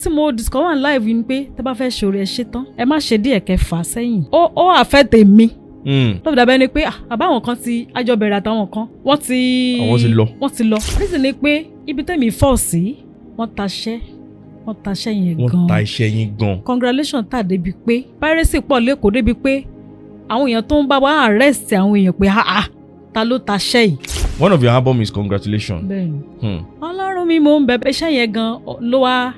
tí mo discover live ni pé tẹ́ bá fẹ́ ṣoore ẹ ṣe tán ẹ má ṣe díẹ̀ kẹ́ fà sẹ́yìn ó affect mi tó dàbẹ́ ni pé àbáwọn kan ti àjọbẹ̀rẹ̀ àtàwọn kan wọ́n ti lọ reason ni pé ibi tẹ́mi fọ́ sí wọ́n taṣẹ́ yẹn gan congratulations tà débi pé piracy pọ̀ lẹ́kọ̀ọ́ débi pé àwọn èèyàn tó ń bá wa arrest àwọn èèyàn pé ta ló taṣẹ́ yìí. One of your album is congratulations. bẹ́ẹ̀ni ọlọ́run mi mò ń bẹ̀bẹ̀ iṣẹ́ yẹn gan ló wá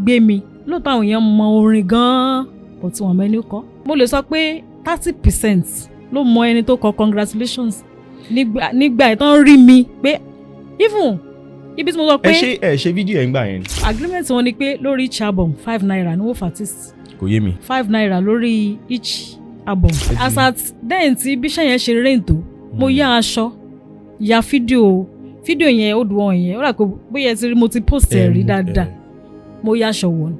gbé mi lóòótọ́ àwọn èèyàn mọ orin gan-an kò tí wọ́n mẹ́ni kọ́ mo lè sọ pé 30% ló mọ ẹni tó kọ congratulations nígbà tó ń rí mi pé even ibi tí mo sọ pé ẹ ṣe fídíò ẹ̀ ń gbà yẹn. agreement wọn ni pé lórí each album 5 naira ni wọ́n fà artist. kò yé mi. 5 naira lórí each album. as at then tí bíṣẹ́ yẹn ṣe rìn tó mo yá aṣọ ya fídíò yẹn ó dùn wọn yẹn ó rà pé bóyá ti rí mo ti post ẹ̀ rí dáadáa mo yá aṣọ wọn.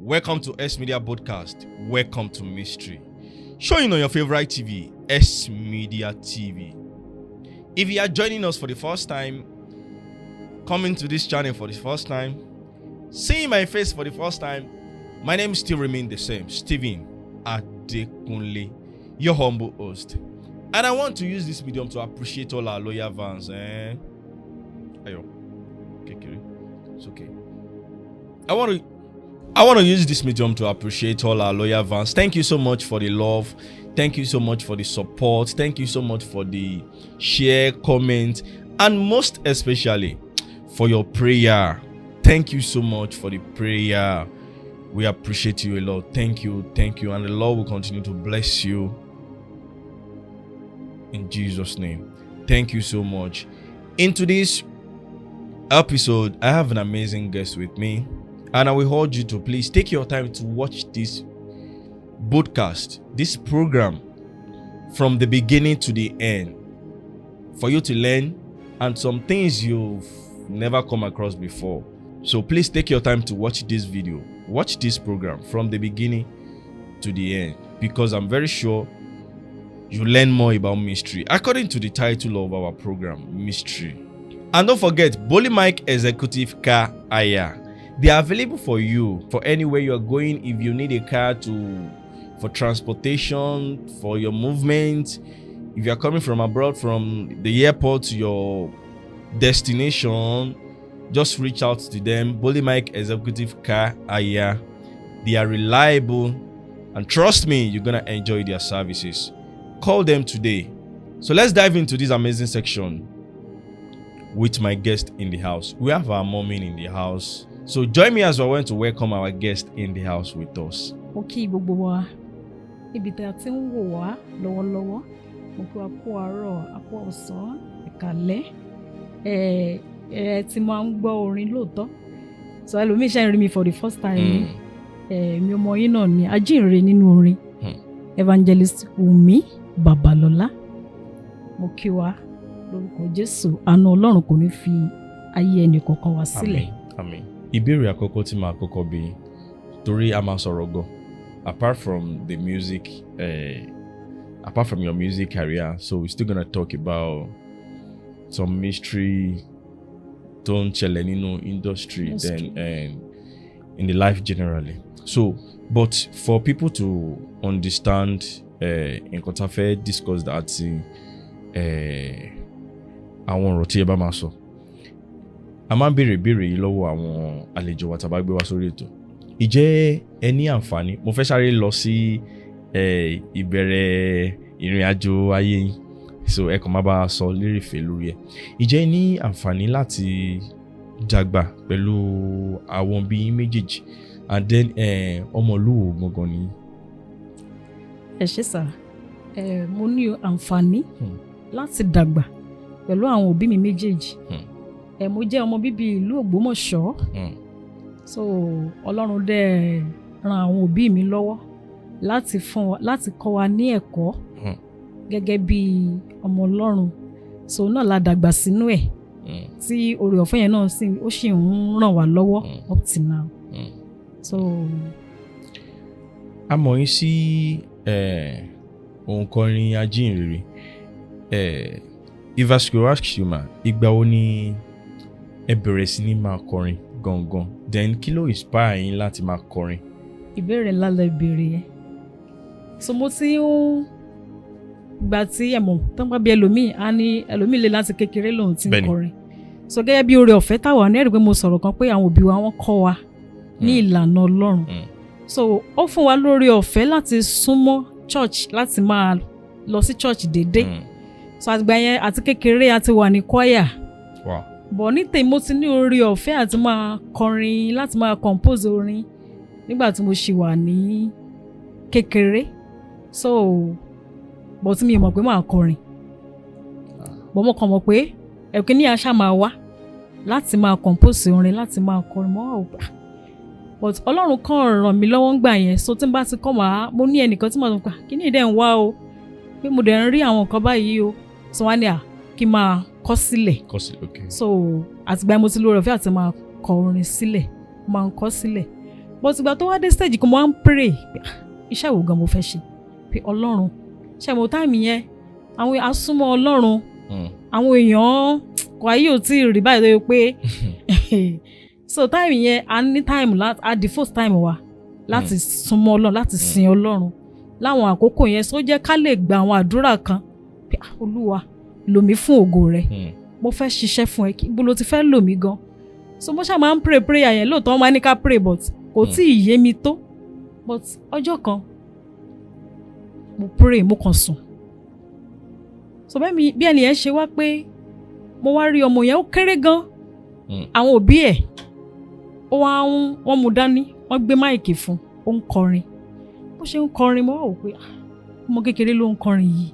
Welcome to Smedia podcast. Welcome to Mystery. Showing on your favorite TV, Smedia TV. If you are joining us for the first time, coming to this channel for the first time, seeing my face for the first time, my name still remains the same, Stephen Adekunle, your humble host. And I want to use this medium to appreciate all our loyal fans. Ayo. Okay, it's okay. I want to use this medium to appreciate all our loyal fans. Thank you so much for the love. Thank you so much for the support. Thank you so much for the share, comment, and most especially for your prayer. Thank you so much for the prayer. We appreciate you a lot. Thank you. And the Lord will continue to bless you. In Jesus' name. Thank you so much. In today's episode, I have an amazing guest with me. And I will urge you to please take your time to watch this podcast, this program, from the beginning to the end, for you to learn and some things you've never come across before. So please take your time to watch this video, watch this program from the beginning to the end, because I'm very sure you learn more about mystery, according to the title of our program, Mystery. And don't forget, Bully Mike Executive Car Hire. They are available for you for anywhere you are going. If you need a car for transportation, for your movement, if you are coming from abroad, from the airport to your destination, just reach out to them. Bully Mike Executive Car Hire. They are reliable, and trust me, you're gonna enjoy their services. Call them today. So let's dive into this amazing section with my guest in the house. We have our mommy in the house. So join me as we want to welcome our guest in the house with us. Okay, gbogbo wa ibi tí a ti ń wò wá lọ́wọ́lọ́wọ́ mo kí wa kú àárọ̀ àkú ọ̀sán ìkàlẹ́ tí máa ń gbọ́ orin lóòótọ́ so ẹlòmíì ṣe ń rí mi for the first time mi ọmọ yín náà ni ajínrere nínú orin evangelist Wumi Babalola mo kí wa lórúkọ Jésù àánú Ọlọ́run kò ní fi ayé ẹnì kọ̀ọ̀kan wá sílẹ̀. Àmín. Ìbéèrè àkọ́kọ́ tí màá kọ́kọ́ bí torí a máa sọ̀rọ̀ gan apart from the music apart from your music career, so we're still gonna talk about some mystery tó ń ṣẹlẹ̀ nínú industry then in the life generally. So but for people to understand nǹkan tá a fẹ́ discuss that àwọn ọ̀rọ̀ tí ẹ bá máa sọ a máa ń béèrè yìí lọ́wọ́ àwọn àlejò wa tá bá gbé wá sórí ètò. Ìjẹ́ ẹ ní àǹfààní, mo fẹ́ sáré lọ sí ìbẹ̀rẹ̀ ìrìn àjò ayé yín, so ẹ kàn má bá a sọ lérèfé lórí ẹ̀. Ìjẹ́ ẹ ní àǹfààní láti dàgbà pẹ̀lú àwọn bí méjèèjì and then ọmọlúwo gangan ni. Ẹ ṣé sà, mo ní àǹfààní láti dàgbà pẹ̀lú àwọn òbí mi méjèèjì. Mo jẹ́ ọmọ bíbí ìlú Ògbómọ̀ṣọ́ so Ọlọ́run dẹ̀ ran àwọn òbí mi lọ́wọ́ láti kọ́ wa ní ẹ̀kọ́ gẹ́gẹ́ bí ọmọ Ọlọ́run so náà la dàgbà sínú ẹ̀ tí oore ọ̀fẹ́ yẹn náà ó sì ń ràn wá lọ́wọ́ up till now. So a mọ̀ yín sí òǹkọrin ajínrere if I should ask you ma ìgbà wo ni ẹ bẹ̀rẹ̀ sí ní máa kọrin gangan then kí ló inspire yín láti máa kọrin. Ìbéèrè ńlá lẹ béèrè yẹn so mo ti ń gbà tí ẹ̀mọ̀ tó ń bá bí ẹlòmíì lè láti kékeré lòun ti ń kọrin so gẹ́gẹ́ bí oore ọ̀fẹ́ táwa ní ẹ̀rí pé mo sọ̀rọ̀ kan pé àwọn òbí wa wọ́n kọ́ wa ní ìlànà Ọlọ́run so ó fún wa lórí ọ̀fẹ́ láti súnmọ́ church láti máa lọ sí church déédéé so àtìgbà yẹn àti kékeré àti wà ní choir bọ̀ ní tèmi mo ti ní oore ọ̀fẹ́ àti máa kọrin láti máa compose orin nígbà tí mo ṣì wà ní kékeré so bọ̀ tí mi mọ̀ pé máa kọrin bọ̀ mo kàn mọ̀ pé ẹ̀kọ́ ní àṣà máa wá láti máa compose orin láti máa kọrin mọ́ ọ̀gbà but Ọlọ́run kàn ràn mí lọ́wọ́ ń gbà yẹn so tí n bá ti kọ́ mo ní ẹnìkan tí mo sọ pé kí ni ìdẹ́ ń wá o pé mo dẹ̀ ń rí àwọn nǹkan báyìí o so wá ní kí n máa kọ sílẹ̀ okay. So àtìgbà mo ti lóore ọ̀fẹ́ àti máa kọ orin sílẹ̀ máa ń kọ sílẹ̀ but ìgbà tó wá dé stage kan mo wá ń pray iṣẹ́ wo gan mo fẹ́ ṣe pé Ọlọ́run ṣe mo táìmì yẹn àwọn asúnmọ́ Ọlọ́run àwọn èèyàn kò ayé ò tí ì rí báyìí lóye pé so táìmì yẹn a ní táìmù a the first time wa láti súnmọ́ Ọlọ́run láti sin Ọlọ́run láwọn àkókò yẹn so jẹ́ ká lè gba àwọn àdúrà kan pé Olúwa lò mí fún ògo rẹ̀ mo fẹ́ ṣiṣẹ́ fún ẹ bó ló ti fẹ́ lò mí gan so mo ṣáà máa ń pray prayer yẹn lóòótọ́ wọ́n máa ní ká pray but kò tí ì yé mi tó but ọjọ́ kan mo pray mo kàn sùn so bí ẹni yẹn ṣe wá pé mo wá rí ọmọ yẹn ó kéré gan àwọn òbí ẹ̀ wọ́n mú dání wọ́n gbé máìkì fún ó ń kọrin bó ṣe ń kọrin mo wá wò pé ọmọ kékeré ló ń kọrin yìí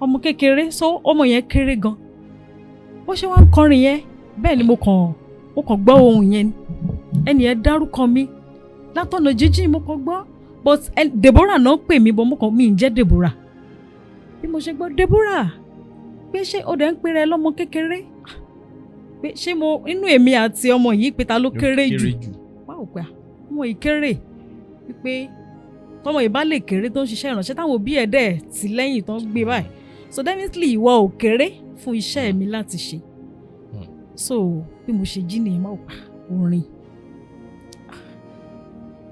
ọmọ kékeré so ọmọ yẹn kéré gan bó ṣe wá ń kọrin yẹn bẹ́ẹ̀ ni mo kàn gbọ́ ohùn yẹn ẹni yẹn dárúkọ mi látọ̀nà jíjìn mo kàn gbọ́ but Deborah náà pè mí bọ́ mo kàn mí ń jẹ́ Deborah bí mo ṣe gbọ́ Deborah pé ṣé o dẹ̀ ń pè rẹ lọ́mọ kékeré pé ṣé mo inú èmi àti ọmọ yìí pé ta ló kéré jù wáwò pé ọmọ yìí kéré wípé tọmọ yìí bá lè kéré tó ń ṣiṣẹ́ ìrànṣẹ́ táwọn òbí ẹ̀ dẹ̀ tì lẹ́yìn tó ń gbé báyìí so definitely ìwọ ò kéré fún iṣẹ́ mi láti ṣe so bí mo ṣe jí nìyẹn máa pa orin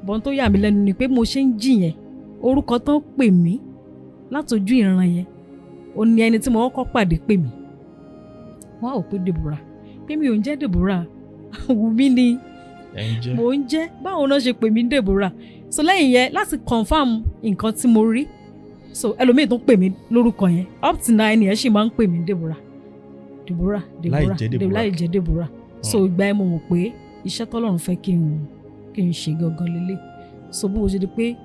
bọ́n tó yà mí lẹ́nu ni pé mo ṣe ń jí yẹn orúkọ tó ń pè mí látọjú ìran yẹn ó ní ẹni tí mo kọ́kọ́ pàdé pè mí wọ́n ò pé Deborah pé mi ò ń jẹ́ Deborah Wumi ni mo ń jẹ́ báwo náà ṣe pè mí Deborah so lẹ́yìn yẹn láti confam nǹkan tí mo rí so ẹlòmíì tó pè mí lórúkọ yẹn up to now ẹni yẹn sì máa ń pè mí Deborah láì jẹ́ Deborah so ìgbà yẹn mo mọ̀ pé iṣẹ́ tọ́lọ́run fẹ́ kí n ṣe gangan lélẹ̀ so bó o ṣe di pé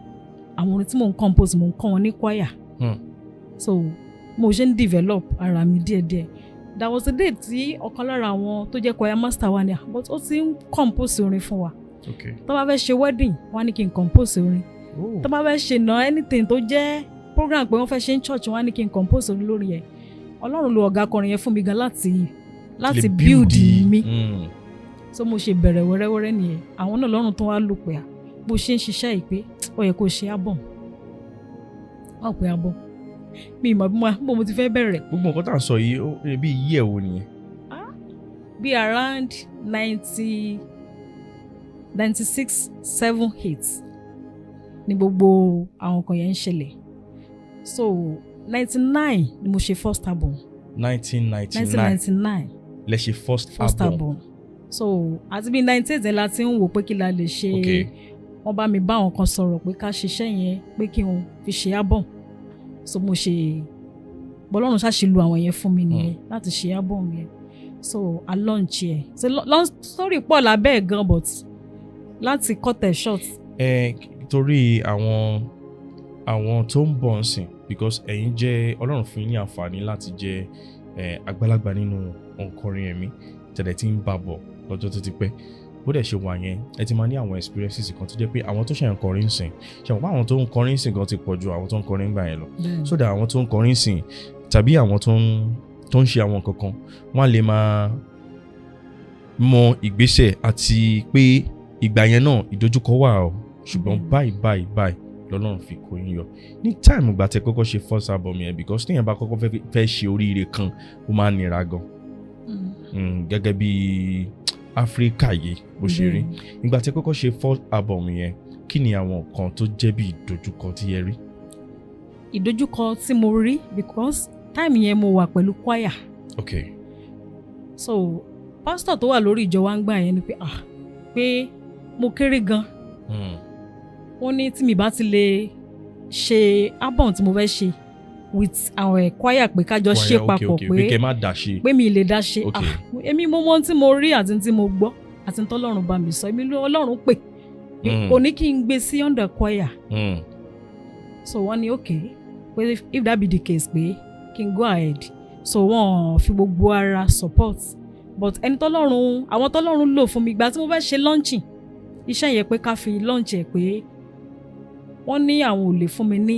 àwọn orin tí mò ń compose mò ń kọ́ wọn ní choir so mo ṣe ń develop ara mi díẹ̀díẹ̀ there was a day tí ọ̀kan lára àwọn tó jẹ́ choir master wa ni but ó ti ń compose orin fún wa tó bá fẹ́ ṣe wedding wọ́n á ní kí n compose orin tó bá fẹ́ ṣe anything tó jẹ́ program pé wọ́n fẹ́ ṣe ní church wọ́n á ní kí n compose orin lórí ẹ̀ Ọlọ́run lo ọ̀gá akọrin yẹn fún mi gan láti build mi so mo ṣe bẹ̀rẹ̀ wẹ́rẹ́wẹ́rẹ́ nìyẹn àwọn náà lọ́rùn tó wá lò pé bó ṣe ń ṣiṣẹ́ yìí pé ó yẹ kó ṣe album wọ́n pè album mi ìmọ̀ bí mo ti fẹ́ bẹ̀rẹ̀. gbogbo nǹkan tá à ń sọ yìí bí iye ẹ̀ wo nìyẹn. bí around 96 7 8 ni gbogbo àwọn kan yẹn ń ṣẹlẹ̀ so 99 ni mo ṣe first album. 1999 lẹ ṣe first album. so àti bí 98 la ti ń wò pé kí la lè ṣe wọ́n bá mi bá àwọn kan sọ̀rọ̀ pé ká ṣiṣẹ́ yẹn pé kí n fi ṣe album so mo ṣe bọ́lọ́run ṣáṣe lu àwọn yẹn fún mi nìyẹn láti ṣe album yẹn so I launch ẹ̀ so long story pọ̀ lábẹ́ ẹ̀ gan but láti cut it short. torí àwọn tó ń bọ̀ ń sìn because ẹ̀yin jẹ́ Ọlọ́run fún yín ní àǹfààní láti jẹ́ àgbàlagbà nínú òǹkọrin ẹ̀mí tẹ̀lẹ̀ tí ń bá bọ̀ lọ́jọ́ tó ti pẹ́ bó dẹ̀ ṣe wà yẹn ẹ ti máa ní àwọn experiences kan tó jẹ́ pé àwọn tó ṣe ń kọrin sìn ṣe àwọn àwọn tó ń kọrin sìn gan ti pọ̀ ju àwọn tó ń kọrin gbà yẹn lọ so that àwọn tó ń kọrin sìn tàbí àwọn tó ń ṣe àwọn kankan wọ́n lè máa mọ ìgbésẹ̀ àti pé ìgbà yẹn náà ìdojúkọ wà o ṣùgbọ́n báyìí lọ́lọ́run fi kó yín yọ ní time ìgbà tẹ́ kọ́kọ́ ṣe first album yẹn because téèyàn bá kọ́kọ́ fẹ́ ṣe oríire kan ó máa nira gan gẹ́gẹ́ bí Áfíríkà yìí bó ṣe rí ìgbà tẹ́ kọ́kọ́ ṣe first album yẹn kí ni àwọn nǹkan tó jẹ́ bí ìdojúkọ tí ẹ rí? Ìdojúkọ tí mo rí because time yẹn mo wà pẹ̀lú choir. Okay. So pastor tó wà lórí ìjọ wa ń gbà yẹn ni pé mo kéré gan. Wọ́n ní tí mi bá ti lè ṣe album tí mo fẹ́ ṣe with our choir pé kájọ ṣe papọ̀ pé mi lè dá ṣe. Èmi mo mọ̀ tí mo rí àti tí mo gbọ́ àti tí Ọlọ́run bá mi sọ èmi Ọlọ́run pè kò ní kí n gbé sí under choir. So wọ́n ní okay pé if that be the case pé kí n go ahead. So wọ́n fi gbogbo ara support but ẹni àwọn tọ́lọ́run lò fún mi ìgbà tí mo fẹ́ ṣe launching iṣẹ́ yẹn pé ká fi launch ẹ̀ pé wọ́n ní àwọn ò lè fún mi ní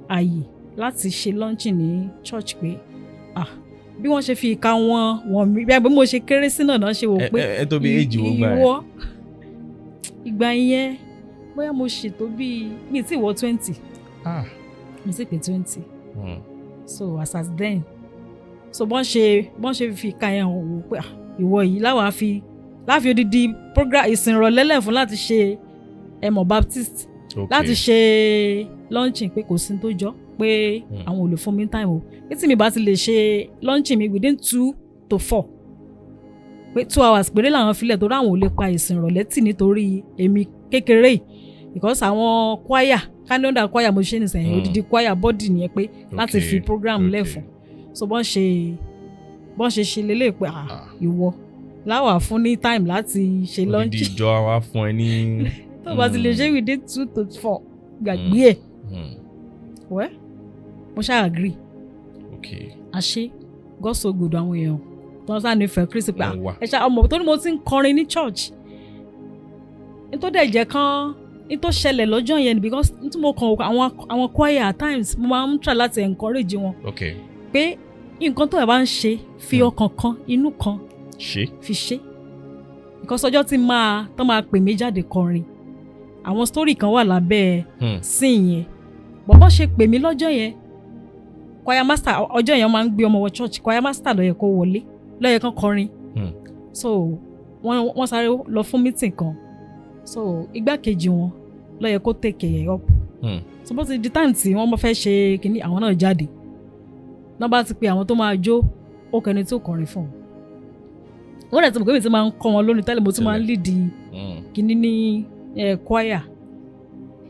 àyè láti ṣe launching ní church pé bí wọ́n ṣe fi ìka wọn mi bí mo ṣe kéré sí náà ṣe wò pé ẹ tó bí èjì wo gbà ẹ ìgbà yẹn bóyá mo ṣètò bí mi ti wọ 20 mi ti pé 20 so as then so bọ́n ṣe fi ìka yẹn wò pé ìwọ yìí láfi odidi program ìsìnrọ̀lẹ́lẹ̀ fún láti ṣe ẹmọ Baptist láti ṣe launching pé kò sí tó jọ pé àwọn ò lè fún mi time o pé tí mi bá ti lè ṣe launching mi within 2 to 4 pé 2 hours péré làwọn filẹ̀ torí àwọn ò lè pa ìsìnrọ̀lẹ́ tì nítorí èmi kékeré because àwọn choir canada choir mo ṣe nìsẹ̀yìn odidi choir body nìyẹn pé láti fi program lẹ́fún so bọ́n ṣe lélẹ̀ pé ìwọ láwà fún ní time láti ṣe launching odidi ìjọ wa fún ẹ ní tó bá ti lè ṣe within 2 to 4 gbàgbé ẹ̀ wẹ́ mo ṣáà agree àṣé God so good àwọn èèyàn tó ń sáà nífẹ̀ẹ́ Kristi pé ẹ̀ṣá ọmọ tó ní mo ti ń kọrin ní church nítorí ẹ̀jẹ̀ kan nítorí ṣẹlẹ̀ lọ́jọ́ yẹn because nítorí mo kàn àwọn choir at times mo máa ń try láti encourage wọn pé nǹkan tó ẹ̀ bá ń ṣe fi ọkàn kan inú kan fi ṣe because ọjọ́ tí tó máa pè mí jáde kọrin àwọn story kan wà lábẹ́ sin yẹn bọ́bọ́ ṣe pè mí lọ́jọ́ yẹn choir master ọjọ́ yẹn máa ń gbé ọmọ wọ church choir master ló yẹ kó wọlé ló yẹ kán kọrin so wọ́n sáré lọ fún meeting kan so igbákejì wọn ló yẹ kó take ẹ̀ up so bó ti di time tí wọ́n fẹ́ ṣe kínní àwọn náà jáde náà bá ti pe àwọn tó máa jó ó kẹni tó kọrin fún wọn rẹ̀ tí mo kébì tí máa ń kọ́ wọn lónìí tẹ́lẹ̀ mo tún máa ń lead kínní ní choir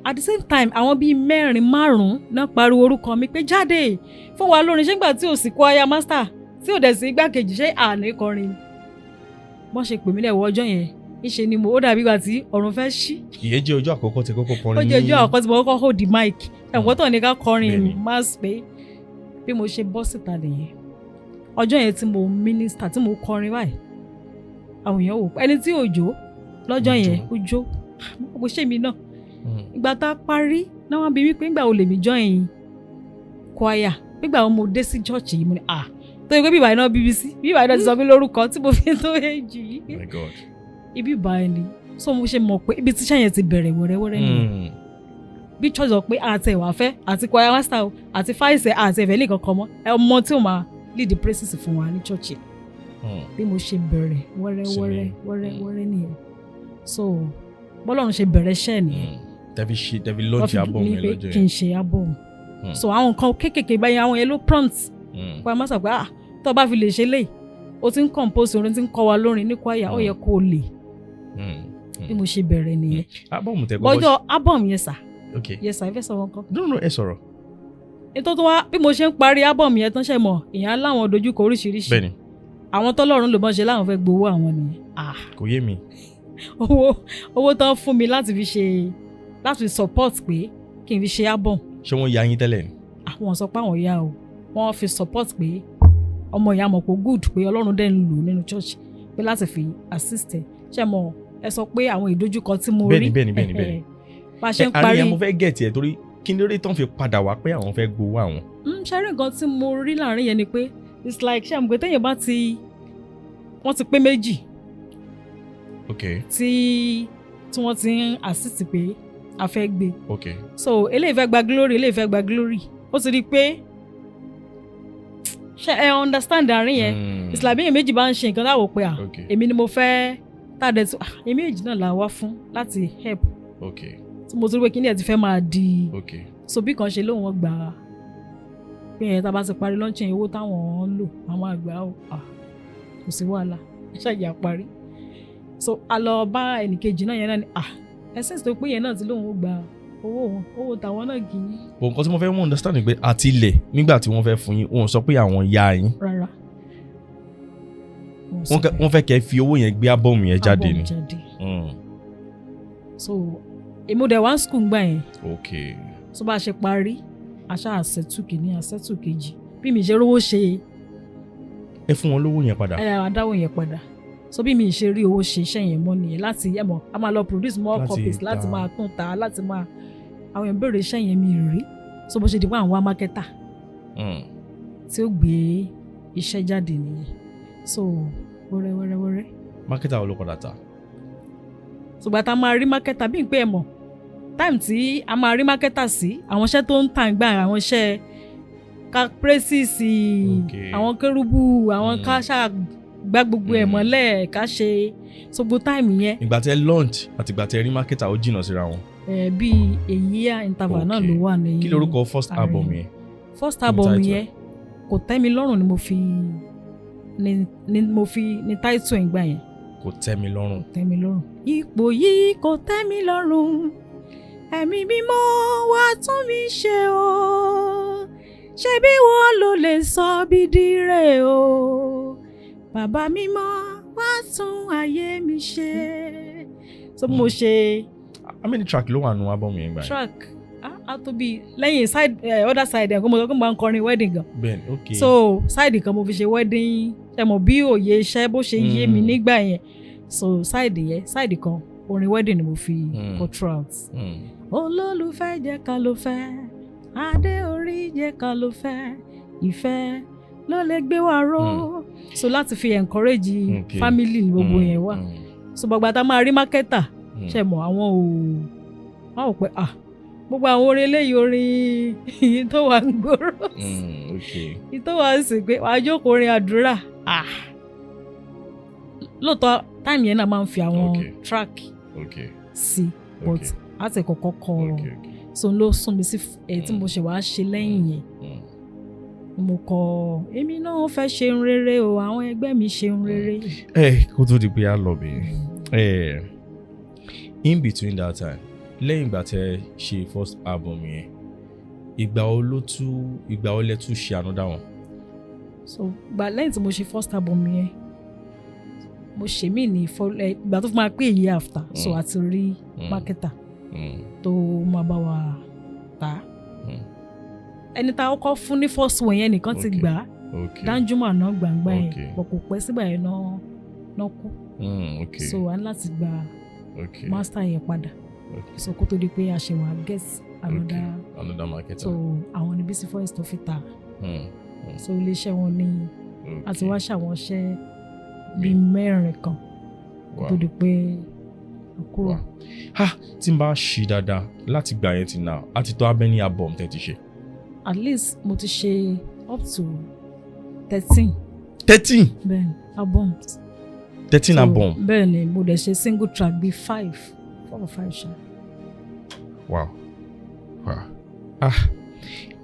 at the same time àwọn bíi 4-5 náà pariwo orúkọ mi pé jáde fún wa lórin ṣé nígbà tí ò sí choir master tí ò dẹ̀ sí igbákejì ṣé àní kọrin bọ́n ṣe pè mí lẹ́wọ̀ ọjọ́ yẹn ìṣe ni ó dàbí ìgbà tí ọ̀run fẹ́ ṣí. ìyẹn jẹ́ ọjọ́ àkọ́kọ́ tí kọ́kọ́ kọrin ní. ó jẹ́ ọjọ́ àkọ́kọ́ tí mo kọ́kọ́ hold the mic ẹ̀wọ́n tó ní ká kọrin mass pé bí mo ṣe bọ́ síta nìyẹn ọjọ́ yẹn tí mo minister tí mo kọrin báyìí àwọn èèyàn wò ẹni tí ò jó lọ́jọ́ yẹn ó jó bó ṣe mi náà ìgbà tá a parí náà wọ́n bi mí pé nígbà wo lèmi join choir nígbà wo mo dé sí church yìí mo ní tó yẹ pé bíbá iná BBC bíbá iná ti sọ mí lórúkọ tí mo fi tó èjì yìí. My God. Ibi ìbá ẹni so mo ṣe mọ̀ pé ibi tíṣà yẹn ti bẹ̀rẹ̀ wẹ́rẹ́wẹ́rẹ́ nìyẹn bí church sọ pé àti ẹ̀wà fẹ́ àti choir master o àti fáìsẹ̀ àti ẹ̀fẹ̀ ní kankan mọ́ ọmọ tí ó máa lead the praises fún wa ní church yẹn bí mo ṣe bẹ̀rẹ̀ wẹ́rẹ́wẹ́rẹ́ nìyẹn so bọ́lọ́run ṣe bẹ̀rẹ̀ iṣẹ́ nìyẹn tẹ̀fi launch album yẹn lọ́jọ́ yẹn kí n ṣe album so àwọn nǹkan kéékèèké báyìí àwọn yẹn ló prompt choir master pé tó o bá fi lè ṣe léyìí o ti ń compose orin tí ń kọ́ wa lórin ní choir ó yẹ kó o lè bí mo ṣe bẹ̀rẹ̀ nìyẹn bọ́jọ́ album yẹn sà yes sà ẹ fẹ́ sọ̀rọ̀ nǹkan. no ẹ sọ̀rọ̀. ètò tó wá bí mo ṣe ń parí album yẹn tán ṣe mọ̀ ìyẹn láwọn dojúkọ oríṣiríṣi bẹ́ẹ̀ni àwọn tọ́lọ́run ló bọ́n ṣe láwọn fẹ́ gbowó àwọn nìyẹn. kò yé mi. owó tán fún mi láti support pé kí n fi ṣe album. ṣé wọ́n ya yín tẹ́lẹ̀ ni. àwọn sọ pé àwọn ya o wọ́n fi support pé ọmọ ìyá mọ̀ pé good pé ọlọ́run dẹ̀ ń lò nínú church pé láti fi assist ẹ̀ ṣe mọ̀ ẹ sọ pé àwọn ìdojúkọ tí mo rí bẹ́ẹ̀ni bá ṣe ń parí àríyá mo fẹ́ gẹ̀ẹ́tì ẹ̀ torí kí ni lórí tán fi padà wá pé àwọn fẹ́ gbowó àwọn. ṣẹ́rí nǹkan tí mo rí láàrin yẹn ni pé it's like ṣé àmùgbé téèyàn bá wọ́n ti pé méjì tí wọ́n ti ń assist pé a fẹ́ gbé so eléyìí fẹ́ gba glory eléyìí fẹ́ gba glory ó ti rí i pé ṣe ẹ understand àárín yẹn it's like bí èèyàn méjì bá ń ṣe nǹkan láwò pé èmi ni mo fẹ́ tàdé tó èmi èjì náà là wá fún láti help tí mo tún rí pé kíní ẹ̀ ti fẹ́ máa di so bí kan ṣe lóun wọ́n gbà á pé ẹ̀ tá a bá ti parí launching owó táwọn ń lò àwọn àgbà kò sí wàhálà ṣàyà parí so a lọ bá ẹnìkejì náà yẹn náà ni essence tó pé yẹn náà ti lóun ó gba owó tàwọn náà kì í. nǹkan tí mo fẹ́ mú understand pé àti ilẹ̀ nígbà tí wọ́n fẹ́ fún yín wọ́n sọ pé àwọn ya yín. rárá. wọ́n fẹ́ kẹ́ fi owó yẹn gbé ábọ̀mù yẹn jáde ni. so èmo dẹ̀ wá school gbà yẹn. so bá a ṣe parí aṣá àṣẹtù kìíní àṣẹtù kejì bí mi ṣe rówó ṣe. ẹ fún wọn lówó yẹn padà. ẹ àdáwò yẹn padà so bí mi ṣe rí owó ṣe iṣẹ́ yẹn mọ́ nìyẹn láti ẹ̀mọ́ a máa lọ produce more copies láti máa tún ta láti máa àwọn èèyàn béèrè iṣẹ́ yẹn mi rí so bó ṣe di pé àwọn marketer tí ó gbé iṣẹ́ jáde nìyẹn so wẹ́rẹ́. marketer wo ló padà ta. ṣùgbọ́n tá a máa rí marketer bí n pé ẹ̀mọ́ time tí a máa rí marketer sí àwọn iṣẹ́ tó ń tà ń gbà àwọn iṣẹ́ kápẹ́sìsì àwọn kérúbù àwọn káṣá gbá gbogbo ẹ̀ mọ́lẹ̀ ká ṣe sogbo táìmù yẹn. ìgbà tẹ launch àti ìgbà tẹ rí marketer ó jìnnà síra wọn. bí èyí interval náà ló wà ní. kí lorúkọ first album yẹn. first album yẹn kò tẹ́ mi lọ́rùn ni mo fi ní title ẹ̀ gbà yẹn. kò tẹ́ mi lọ́rùn. tẹ́ mi lọ́rùn. ipò yìí kò tẹ́ mi lọ́rùn ẹ̀mí mímọ́ wá tún mi ṣe o ṣebí wọ́n ló lè sọ bí dire o. Bàbá mímọ́ wá tún ayé mi ṣe. So mo ṣe. How many track ló wà nù album yẹn gbà yẹn? Track a tó bí lẹ́yìn side other side ẹ̀ kó mo sọ pé mo máa ń kọrin wedding gan. Bẹ́ẹ̀ni okay. So side kan mo fi ṣe wedding ẹ mọ̀ bí òye iṣẹ́ bó ṣe yé mi nígbà yẹn. So side kan orin wedding ni mo fi kọ throughout. Olólùfẹ́ jẹ́ ká ló fẹ́ adé orí jẹ́ ká ló fẹ́ ìfẹ́ ló lè gbé wa ró so láti fi encourage family ní gbogbo yẹn wá so gbàgbà tá a máa rí marketer ṣe mọ̀ àwọn ò pẹ́ gbogbo àwọn orin eléyìí orin tó wà ń gbòòrò tó wà ń sìn pé wàá jókòó orin àdúrà lóòótọ́ táìmù yẹn náà máa ń fi àwọn track sí but láti kọ́kọ́ kọ so ló sún mi sí èyí tí mo ṣe wàá ṣe lẹ́yìn yẹn. Mo kọ èmi náà fẹ́ ṣeun rere o àwọn ẹgbẹ́ mi ṣeun rere. Kó tó di pé a lọ bí in between that time lẹ́yìn ìgbà tẹ́ ṣe first album yẹn ìgbà wo lẹ tún ṣe another one. So lẹ́yìn tí mo ṣe first album yẹn mo ṣe mí ní ìgbà tó fi máa pé year after so àti rí marketer tó máa bá wa ta ẹni tá a kọ́kọ́ fún ní first one yẹn nìkan ti gbà á Danjuma náà gbàngbà yẹn bọ̀ kò pẹ́ sígbà yẹn náà kú so a ní láti gba master yẹn padà so kó tó di pé a ṣe wà get another marketer so àwọn ní bísí forest tó fi ta so iléeṣẹ́ wọn ní àti wá ṣàwọn iṣẹ́ bíi mẹ́rin kan kó tó di pé kúrò. tí n bá ṣí dáadáa láti gbà yẹn ti náà á ti tó abẹ́ ní album tẹ́ ti ṣe. At least mo ti ṣe up to 13. 13? Bẹ́ẹ̀ni, albums. 13 album? Bẹ́ẹ̀ni, mo dẹ̀ ṣe single track bíi 4 or 5 ṣá. Wow.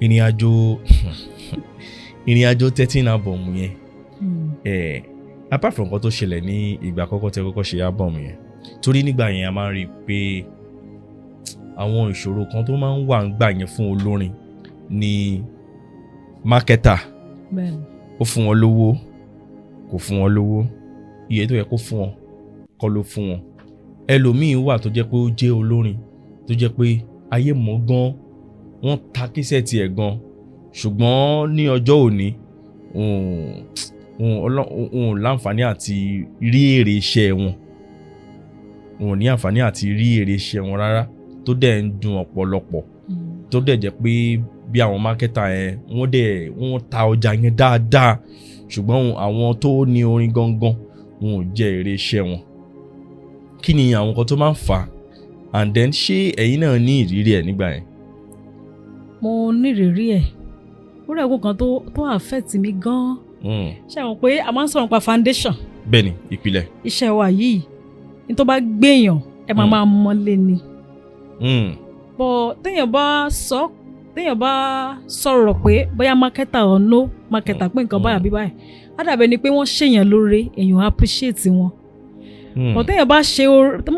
Ìrìn àjò 13 album yẹn. Apart from nǹkan tó ṣẹlẹ̀ ní ìgbà àkọ́kọ́ tẹ́ kọ́kọ́ ṣe album yẹn. Torí nígbà yẹn a máa ń rí i pé àwọn ìṣòro kan tó máa ń wà ń gbà yẹn fún olórin ni marketer ó fún wọn lówó kò fún wọn lówó iye tó yẹ kó fún wọn kọ́ ló fún wọn ẹlòmíín wà tó jẹ́ pé ó jẹ́ olórin tó jẹ́ pé ayé mọ̀ gan wọ́n ta kíṣẹ́ tiẹ̀ gan ṣùgbọ́n ní ọjọ́ òní òun láǹfààní àti rí èrè iṣẹ́ wọn wọn ò ní àǹfààní àti rí èrè iṣẹ́ wọn rárá tó dẹ̀ ń dùn ọ̀pọ̀lọpọ̀ tó dẹ̀ jẹ́ pé bí àwọn mákẹ́tà yẹn wọ́n ta ọjà yẹn dáadáa ṣùgbọ́n àwọn tó ní orin gangan wọn ò jẹ èrè iṣẹ́ wọn. Kí ni àwọn nǹkan tó máa ń fà á and then ṣé ẹ̀yin náà ní ìrírí ẹ̀ nígbà yẹn? Mo ní ìrírí ẹ̀ ó rẹ̀ kó kan tó affect mi gan-an. Ṣé àwọn pé a máa ń sọ̀rọ̀ nípa foundation. Bẹ́ẹ̀ni ìpìlẹ̀. Iṣẹ́ wa yìí ní tó bá gbéyàn ẹ máa mọ́lé ni. Bọ̀ téèyàn bá sọ̀rọ̀ pé bóyá marketer or no marketer pé nǹkan báyà bí báyìí á dàbẹ̀ ni pé wọ́n ṣèyàn lóore èèyàn appreciate wọn. Bọ̀ téèyàn bá ṣe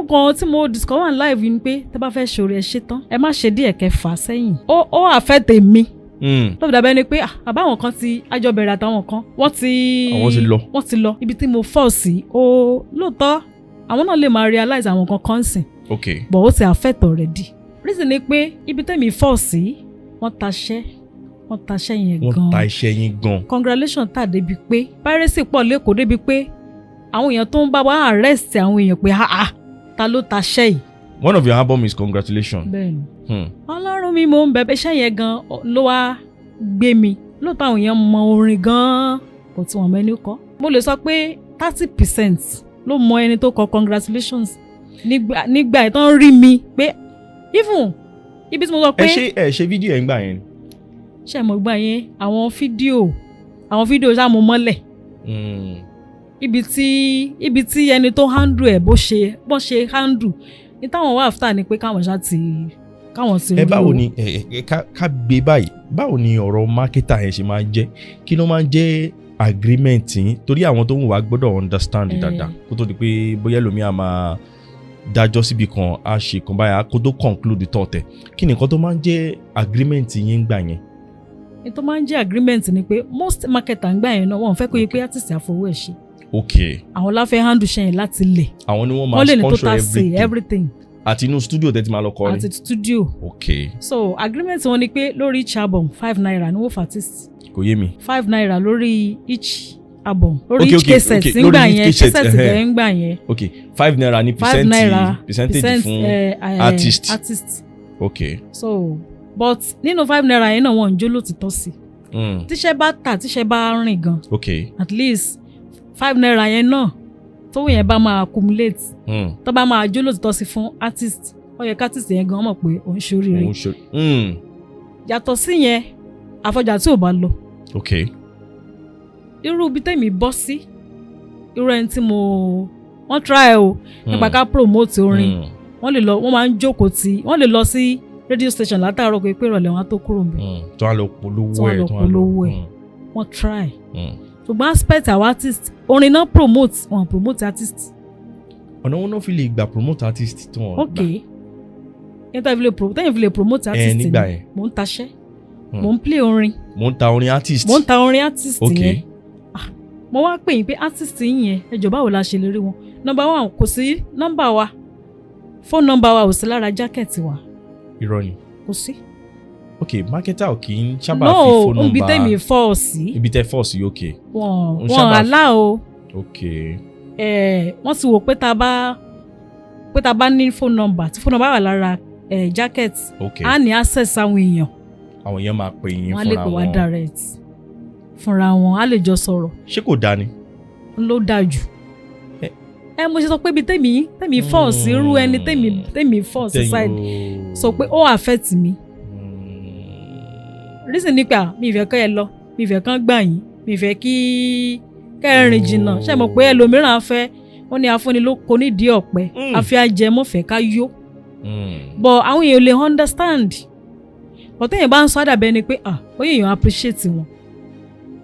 kan tí mo discover in life ni pé tẹ́ bá fẹ́ ṣe oore ẹ ṣe tán ẹ má ṣe díẹ̀ kẹ́ fà sẹ́yìn. Ó affect mi. Tó fi dàbẹ̀ ni pé àbáwọn kan ti àjọbẹ̀rẹ̀ àtàwọn kan wọ́n ti lọ ibi tí mo fall sí lóòótọ́ àwọn náà lè máa realize àwọn kan consent. Okay. But ó ti affect already. Reason ni pé ibi tẹ́mi fall sí wọ́n taṣẹ́ yẹn gan. Wọ́n ta iṣẹ́ yín gan. Congratulations tà débi pé piracy pọ̀ lẹ́kọ̀ọ́ débi pé àwọn èèyàn tó ń bá wa arrest àwọn èèyàn pé ta ló taṣẹ́ yìí. One of your album is Congratulations. Bẹ́ẹ̀ni. Ọlọ́run mi mò ń bẹ̀bẹ̀ iṣẹ́ yẹn gan ló wá gbé mi lóòótọ́ àwọn èèyàn mọ orin gan kò tí wọ́n mẹ́ni kọ́. Mo lè sọ pé 30% ló mọ ẹni tó kọ Congratulations nígbà tó ń rí mi pé even ibi tí mo sọ pé. ẹ ṣe fídíò ẹ̀ ń gbà yẹn. Ṣé mo gbà yẹn àwọn fídíò ṣáà mo mọ́lẹ̀. Ibi tí ẹni tó handle ẹ̀ bó ṣe handle ní táwọn wà after ni pé káwọn ti rí. Báwo ni ká gbé báyìí báwo ni ọ̀rọ̀ marketer yẹn ṣe máa jẹ́ kí ló máa ń jẹ́ agreement yín torí àwọn tó ń wà gbọ́dọ̀ understand dáadáa kó tó di pé bóyá ẹlòmíà máa dájọ́ síbi kan a ṣe kan báyà kó tó conclude tọ̀tẹ̀ kí ni nǹkan tó máa ń jẹ́ agreement yín gbà yẹn. ní tó máa ń jẹ́ agreement ni pé most marketer ń gbà yẹn náà wọ́n fẹ́ kó yẹ pé artist àfọwọ́ ẹ̀ ṣe. Okay. Àwọn láfẹ́ handle ṣe yẹn láti lẹ̀. Àwọn ni wọ́n máa sponsor everything. Àti inú studio tẹ́tí máa lọ kọrin. Àti studio. Okay. So agreement wọn ni pé lórí each album 5 naira ni wọ́n fa artist. Kò yé mi. 5 naira lórí each album lórí each cassette nígbà yẹn cassette bẹ́ẹ̀ nígbà yẹn. Okay 5 naira ni percentage fún artist. Okay. So but nínú 5 naira yẹn náà wọ́n ń jó lótìtọ́ sí. Tíṣẹ́ bá tà tíṣẹ́ bá rìn gan. Okay. At least 5 naira yẹn náà tówó yẹn bá máa accumulate. Tó bá máa jó lótìtọ́ sí fún artist ó yẹ ká artist yẹn gan mọ̀ pé òun ṣoríire. Yàtọ̀ sí yẹn àfọjà tí ò bá lọ. Okay. Irú ibi tẹ́mi bọ́ sí irú ẹni tí wọ́n try o nípa ká promote orin wọ́n máa ń jókòó tí wọ́n lè lọ sí radio station látàárọ̀ pé ìrọ̀lẹ́ wọn á tó kúrò níbẹ̀. tó wà lọ polówó ẹ̀ wọ́n try. Ṣùgbọ́n aspect àwọn artist orin náà promote artist. ọ̀nà wọn náà fi lè gbà promote artist tí wọ́n gbà. Okay. Tẹ́yìn fi lè promote artist ni mò ń taṣẹ́ mò ń play orin. Mò ń ta orin artist. Yẹn. Mo wá pè yín pé artist yín yẹn ẹ jọ̀ọ́ báwo la ṣe lè rí wọn. Number 1 kò sí number wa phone number wa ò sí lára jacket wa. Irọ́ ni. Kò sí. Okay, marketer ò kì í sábà fi phone number. No, ibi tẹ́mi fọ́ sí. Ibi tẹ́ fọ́ sí okay. Wọ́n alá o. Okay. Wọ́n ti wò pé tá bá ní phone number tí phone number wà lára jacket. Okay. A ní access àwọn èèyàn. Àwọn èèyàn máa pè yín fúnra wọn. Wọ́n á lè pè wá direct fúnra wọn á lè jọ sọ̀rọ̀. Ṣé kò dáa ni? Ló dáa jù. Mo ṣe sọ pé ibi tẹ́mi fall sí irú ẹni tẹ́mi fall sí side sọ pé ó affect mi. Reason ni pé mi ìfẹ́ kẹ́ ẹ lọ mi ìfẹ́ kán gbà yín mi ìfẹ́ kẹ́ ẹ rìn jìnnà ṣe mọ̀ pé ẹlòmíràn afẹ́ wọ́n ní afúnni ló kó nídìí ọ̀pẹ afẹ́ ajẹmọ́fẹ́ ká yó. But àwọn èèyàn lè understand. But téèyàn bá ń sọ àdàbẹ́ ni pé ó yẹ èèyàn appreciate wọn.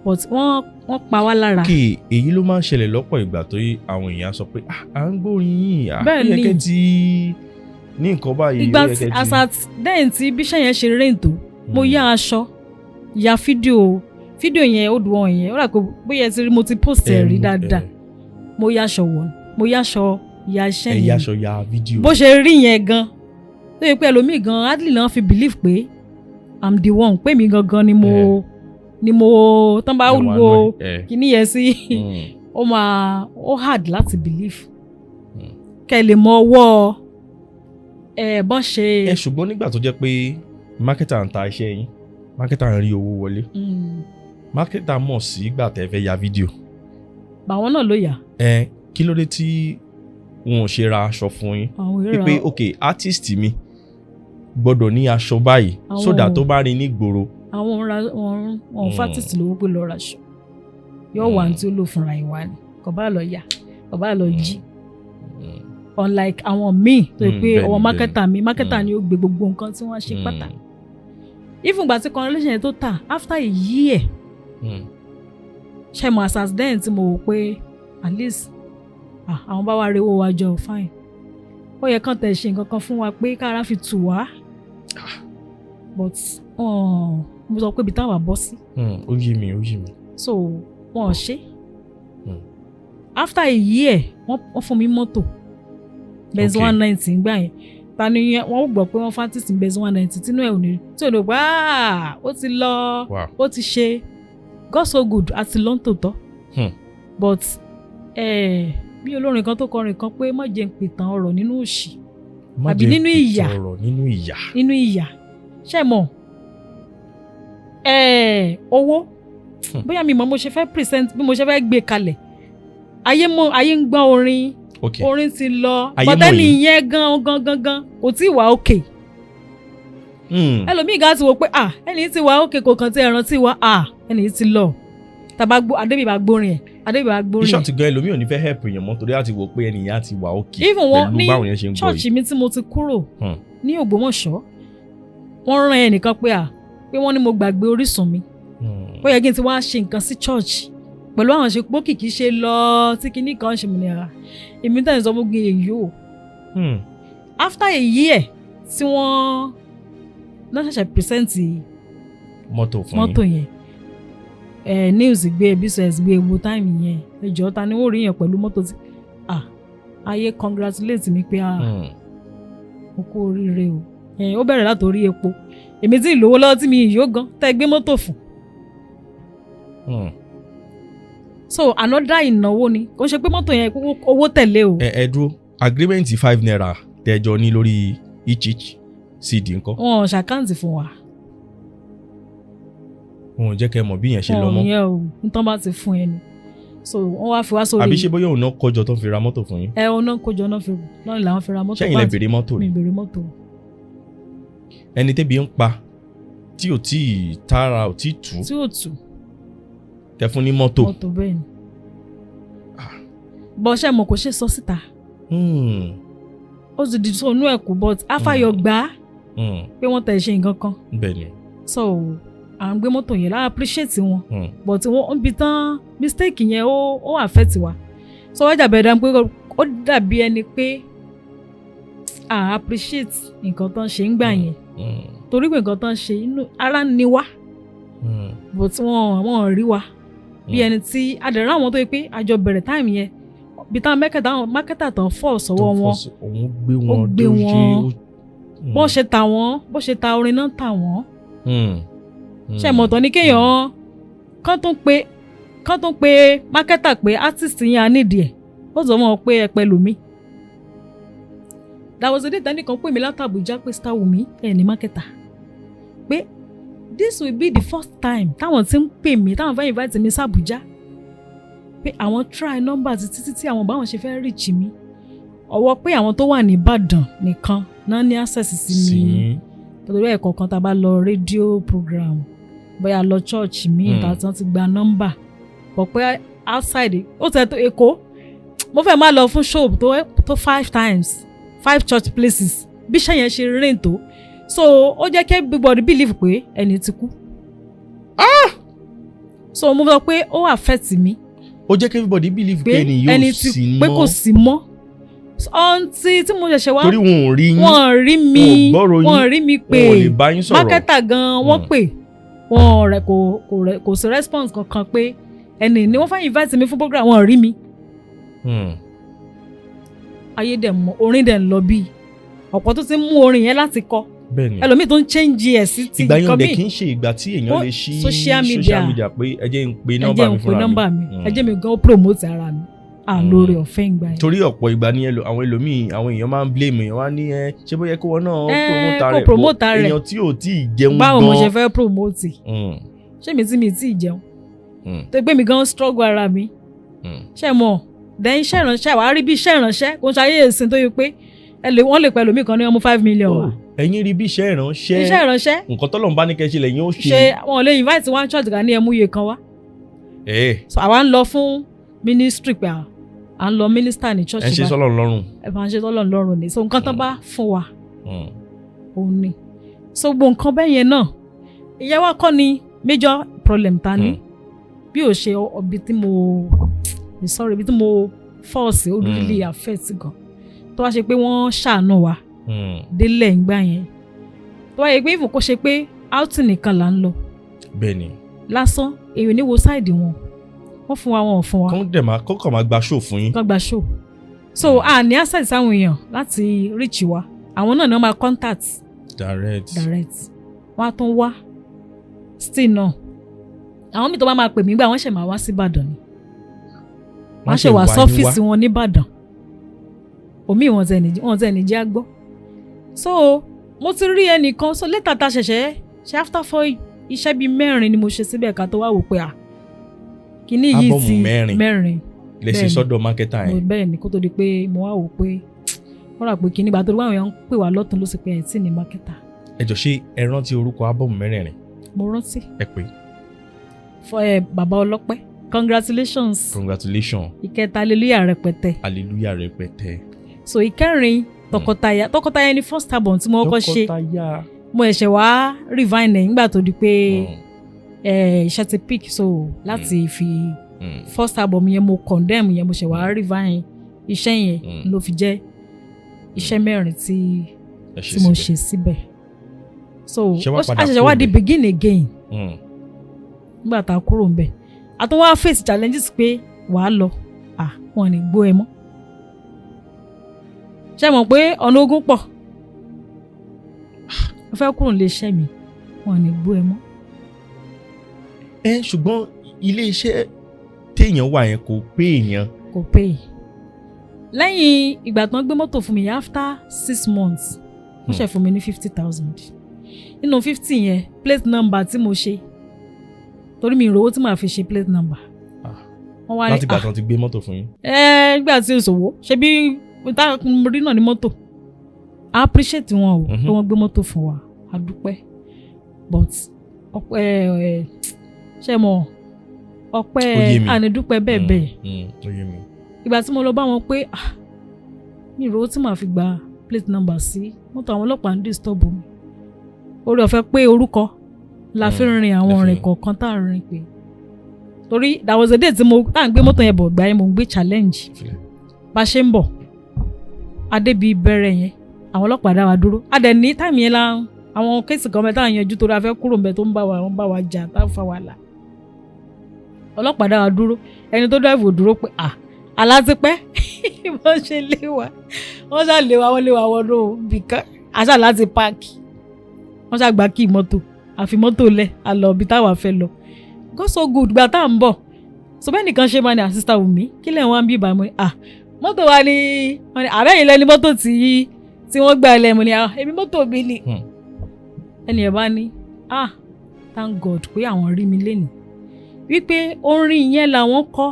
But wọ́n pa wá lára. Okay, èyí ló máa ń ṣẹlẹ̀ lọ́pọ̀ ìgbà tó yí àwọn èèyàn sọ pé à ń gbórin yín àyẹ̀kẹ́ tí ní nǹkan báyìí. Ìgbà dẹ́yìn tí bíṣẹ́ yẹn ṣe rìn tó mo yá aṣọ ya fídíò yẹn ó dùn ọ̀ yẹn ó rà pé bóyá ti rí mo ti post ẹ̀ rí dáadáa mo yá aṣọ ya iṣẹ́ yẹn. Ẹ yá aṣọ ya fídíò. Bó ṣe rí yẹn gan tó yẹ pé ẹlòmíì gan adley náà fi believe pé I'm the one pé mi gangan ni mo tán bá wo kíní yẹn sí ó hard láti believe kẹ́ lè mọ ọwọ́ bọ́n ṣe. ṣùgbọ́n nígbà tó jẹ́ pé marketer ń ta iṣẹ́ yín, marketer ń rí owó wọlé, marketer mọ̀ sí ìgbà tẹ́ fẹ́ ya fídíò. báwọn náà ló yà. Kí ló dé tí wọn ò ṣe ra aṣọ fún yín pé ok artist mi gbọ́dọ̀ ní aṣọ báyìí so that tó bá rí ní gbòòrò. àwọn fatist lówó pé lọ raṣọ yóò wà tí ó lò fúnra ìwà ni kò bá lọ yà kò bá lọ jí unlike àwọn míì tó yẹ pé ọwọ́ marketer ni ó gbé gbogbo nǹkan tí wọ́n ṣe pátá even ìgbà tí correlation yẹn tó tà after a year ṣe mo as then tí mo wò pé at least àwọn bá wa rewó wa jọ fine ó yẹ kán tẹ̀ ṣe nǹkan kan fún wa pé kára fi tù wá but mo sọ pé ibi táwa bọ́ sí. ó yé mi. so wọn ò ṣe after a year wọ́n fún mi mọ́tò Benz 190 gbà yẹn tani yẹn wọ́n gbọ́ pé wọ́n fátìsì Benz 190 tínú ẹ̀ ò ní tí ò ní gbà ó ti lọ ó ti ṣe God so good àti lọ́ntòótọ́ but bí olórin kan tó kọrin kan pé má jẹ́ ń pìtàn ọ̀rọ̀ nínú òṣì àbí nínú ìyà ṣe mọ̀ owó bóyá mi mọ̀ mo ṣe fẹ́ present bí mo ṣe fẹ́ gbé kalẹ̀ ayé ń gbọ́ orin ti lọ bọ́tẹ́lì yẹn gan kò tí ì wà òkè ẹlòmíì gan ti wò pé ẹni tí wà òkè kò kàn tí ẹran tí wà ẹni tí lọ tàbá adébíbá gbórin ẹ̀ iṣan ti gan ẹlòmíì ò ní fẹ́ help èèyàn mọ́ torí àti wò pé ẹnìyàn ti wà òkè pẹ̀lú báwọn yẹn ṣe ń gbọ́ yìí. church mi tí mo ti kúrò ní Ògbómọ̀ṣọ́ wọ́n rán ẹnìkan pé wọ́n ní mo gbàgbé orísun mi ó yẹ kí n ti wá ṣe nǹkan sí church pẹ̀lú àwọn ṣe pọ́ kìkì ṣe lọ tí kinní kan ṣe mí ní ara èmi tẹ̀ ń sọ gbogbo èyí o after a year tí wọ́n náà ṣẹ̀ṣẹ̀ present mọ́tò yẹn news gbé business gbé ewu time yẹn ẹjọ́ ta ni wọ́n rí yẹn pẹ̀lú mọ́tò tí ayé congratulate mi pé o kú oríire o ó bẹ̀rẹ̀ látòrí epo èmi tí ìlówó lọ́wọ́ tí mi yóò gan tẹ́ gbé mọ́tò fún. so another ìnáwó ni kò ṣe pé mọ́tò yẹn owó tẹ̀lé o. ẹ dúró agreement 5 naira tẹjọ ní lórí each cd ńkọ́. wọn ò ṣàkáǹtì fún wa. wọn ò jẹ́ kẹ́ mọ̀ bí yẹn ṣe lọ mọ́. ìyẹn o nítorí bá ti fún ẹ ni so wọ́n wá fi wá sórí. àbí ṣe bóyá òun náà kójọ tó ń fi ra mọ́tò fún yín. òun náà kójọ náà làwọn fi ra mọ́tò. ṣẹ́yìn lẹ bèrè mọ́tò ni. mi bèrè mọ́tò. ẹni tẹ́bi ń pa tí ò tí ì tààrà ò tí ì tù. tí ò tù. tẹ fún ní mọ́tò. mọ́tò bẹ́ẹ̀ ni. bọ́ṣẹ́ mọ̀ kò ṣe sọ síta. ó ti di sóònù ẹ̀kú but afáyọ gbà á pé wọ́n tẹ̀ ṣe nǹkan kan. bẹ́ẹ̀ ni. so à ń gbé mọ́tò yẹn lára appreciate wọn but wọ́n bí tán mistake yẹn ó affect wa so wọ́n dàbí ẹ̀dá pé ó dàbí ẹni pé à appreciate nǹkan tán ṣe ń gbà yẹn torí pé nǹkan tán ṣe inú ara ni wá but wọ́n rí wa bí ẹni tí adẹ̀rẹ̀ àwọn tó yẹ pé àjọ bẹ̀rẹ̀ time yẹn bí táwọn mákẹ́tà tán fọ́ sọ́wọ́ wọn ó gbé wọn bó ṣe ta orin náà tà wọ́n ṣe mọ̀tọ́ ní kéèyàn kán tún pé mákẹ́tà pé artist yẹn á nídìí ẹ̀ ó sọ wọn pé ẹ pẹ̀lú mi. that was the day tani kan pè mí láti Abuja pé Star Wumi ẹ̀ ní mákẹ́tà pé this will be the first time táwọn ti ń pè mí táwọn fẹ́ invite mi sí Abuja pé àwọn try number títí tí àwọn báwọn ṣe fẹ́ reach mi ọwọ́ pé àwọn tó wà ní Ìbàdàn nìkan náà ní access sí mi torí ẹ̀kọ́ kan tá a bá lọ rédíò program bóyá lọ church mi ìtàtàn ti gba nọ́mbà pọ̀ pé outside ó tẹ̀ tó Èkó mo fẹ́ máa lọ fún show tó 5 times 5 church places bí iṣẹ́ yẹn ṣe rìn tó so ó jẹ́ kí everybody believe pé ẹni ti kú so mo sọ pé ó affect mi ó jẹ́ kí everybody believe pé ẹni yóò sí mọ́ pé kò sí mọ́ ọ̀ntì tí mo ṣẹ̀ṣẹ̀ wá torí wọn ò rí yín wọ́n rí mi pé mákẹ́tà gan wọ́n pè wọ́n kò sí response kankan pé ẹni ni wọ́n fẹ́ invite mi fún program wọ́n rí mi. ayé dẹ̀ mọ orin dẹ̀ ń lọ bí ọ̀pọ̀ tó ti mú orin yẹn láti kọ ẹlòmíì tó ń change ẹ̀ sí ti nǹkan mi. ìgbà yẹn dẹ̀ kì í ṣe ìgbà tí èèyàn lè ṣí social media pé ẹ jẹ́ ń pe nọ́mbà mi fúnra mi ẹ jẹ́ mi gan promote ara mi lórí ọ̀fẹ́ ìgbà yẹn. torí ọ̀pọ̀ ìgbà ní àwọn ẹlòmíì àwọn èèyàn máa ń blame èèyàn wá ní ṣé bóyá kó wọn náà promote rẹ̀ èèyàn tí ò tí ì jẹun gan. báwo mo ṣe fẹ́ promote ṣé mi tí ì jẹun tó gbé mi gan struggle ara mi ṣe mọ̀ then iṣẹ́ ìránṣẹ́ wàá rí bí iṣẹ́ ìránṣẹ́ kò ń ṣayé èsìn tó yẹ pé wọ́n lè pẹ̀lú mi kan ní ọmọ 5 million wa. ẹ̀yin rí bí iṣẹ́ ìránṣẹ́ nǹkan tọ́lọ́run bá ní kẹ́ ṣe lẹ́yìn ó ṣe. ṣe wọn lè invite one church kan ní ẹmú iye kan wá. so àwa ń lọ fún ministry pé à ń lọ minister ní church. ẹ ń ṣe sọ́lọ́run lọ́rùn. ẹ máa ń ṣe sọ́lọ́run lọ́rùn ni so nǹkan tán bá fún wa òun ni so gbogbo nǹkan bẹ́ẹ̀ yẹn náà ìyẹn wá kọ́ ni major problem ta ni bí o ṣe ibi tí mo force ó really affect gan tó wá ṣe pé wọ́n ṣàánú wa délẹ̀ ń gbà yẹn tó wá yẹ pé ìfò kó ṣe pé outing nìkan là ń lọ bẹ́ẹ̀ni lásán èèyàn ní wo sáìdì wọn fún wa wọn ò fún wa kọ́kọ́ máa gba show fún yín kọ́ gba show so a ní access sáwọn èèyàn láti reach wa àwọn náà ni wọ́n máa contact direct wọ́n á tún wá still náà àwọn míì tó bá máa pè mí gbà wọ́n ṣẹ̀ máa wá sí Ìbàdàn ni wọ́n ṣe wá sọ́fíìsì wọn ní Ìbàdàn omi wọn tẹ̀ ní jẹ́ àgbọ́ so mo ti rí ẹnìkan so later ta ṣẹ̀ṣẹ̀ ṣe after 4 iṣẹ́ bíi 4 ni mo ṣe síbẹ̀ ká tó wá wò pé kíní yìí ti 4 lè ṣe sọ́dọ̀ marketer yẹn bẹ́ẹ̀ ni kó tó di pé mo wá wò pé wọ́n rà pé kíní gbà tó wáwọn èèyàn ń pè wá lọ́tún ló sì pé ẹ̀ tí ní marketer. ẹ jọ ṣé ẹ rántí orúkọ ábọ̀mù 4? mo rántí. ẹ pé. Bàbá Ọlọ́pẹ́ congratulations. ìkẹta hallelujah rẹpẹtẹ. so ìkẹrin tọkọtaya ni first album tí mo kọ́kọ́ ṣe mo ẹ̀ṣẹ̀ wá refine ẹ̀ nígbà tó di pé iṣẹ́ ti pick so láti fi first album yẹn mo condemn yẹn mo ṣẹ̀ wá refine iṣẹ́ yẹn ló fi jẹ́ iṣẹ́ 4 tí mo ṣe síbẹ̀ so a ṣẹ̀ṣẹ̀ wá di begin again nígbà tá a kúrò ń bẹ̀ a tún wá face challenges pé wàá lọ wọn ní gbọ́ ẹ mọ́ ṣe mọ̀ pé ọ̀nà ogun pọ̀ mo fẹ́ kúrò nílé iṣẹ́ mi wọn ní gbọ́ ẹ mọ́. ṣùgbọ́n ilé iṣẹ́ téèyàn wà yẹn kò pé èèyàn. kò pé lẹ́yìn ìgbà tán gbé mọ́tò fún mi after 6 months wọ́n ṣe fún mi ní 50,000 nínú 50 yẹn plate number tí mo ṣe torí mi ìrówó tí màá fi ṣe plate number. láti ìgbà tán ti gbé mọ́tò fún yín. nígbà tí o ṣòwò ṣe bí mo rí náà ní mọ́tò I appreciate wọn o pé wọ́n gbé mọ́tò fún wa a dúpẹ́ but ṣe mọ̀ ọpẹ́ ànídúpẹ́ bẹ́ẹ̀ ìgbà tí mo lọ bá wọn pé mi ìrówó tí màá fi gba plate number sí mọ́tò àwọn ọlọ́pàá ń disturb mi orí ọ̀fẹ́ pé orúkọ la fi rin àwọn ọ̀rìn kọ̀ọ̀kan tá à ń rìn pé torí that was the day tí tá à ń gbé mọ́tò yẹn bọ̀ gbà yẹn mo ń gbé challenge bá ṣe ń bọ̀ adébí bẹ̀rẹ̀ yẹn àwọn ọlọ́pàá dá wa dúró adẹ̀ ní táìmù yẹn la àwọn kéèsì kan mẹ́ta yanjú torí a fẹ́ kúrò ń bẹ tó ń bá wa jà tá a fa wàhálà ọlọ́pàá dá wa dúró ẹni tó dáìbò dúró pé alátipẹ́ wọ́n ṣe lé wa wọ́n ṣá lé wa wọ́n lé wa wọnú bìkan àṣà láti páàkì wọ́n ṣá gba kí mọ́tò àfi mọ́tò lẹ̀ àlọ́ ibi táwa fẹ́ lọ go so good gba tá à ń bọ̀ so bẹ́ẹ̀ nìkan ṣe máa ní àsísítà Wùmí kí lẹ̀ wọ́n ń bí ìbá mu ni mọ́tò wa ni àbẹ́yìn lẹ́ni mọ́tò tí wọ́n gbà lẹ́mu ni èmi mọ́tò mi ni ẹni ẹ̀ bá ní thank God pé àwọn rí mi lénìí wípé orin yẹn làwọn kọ́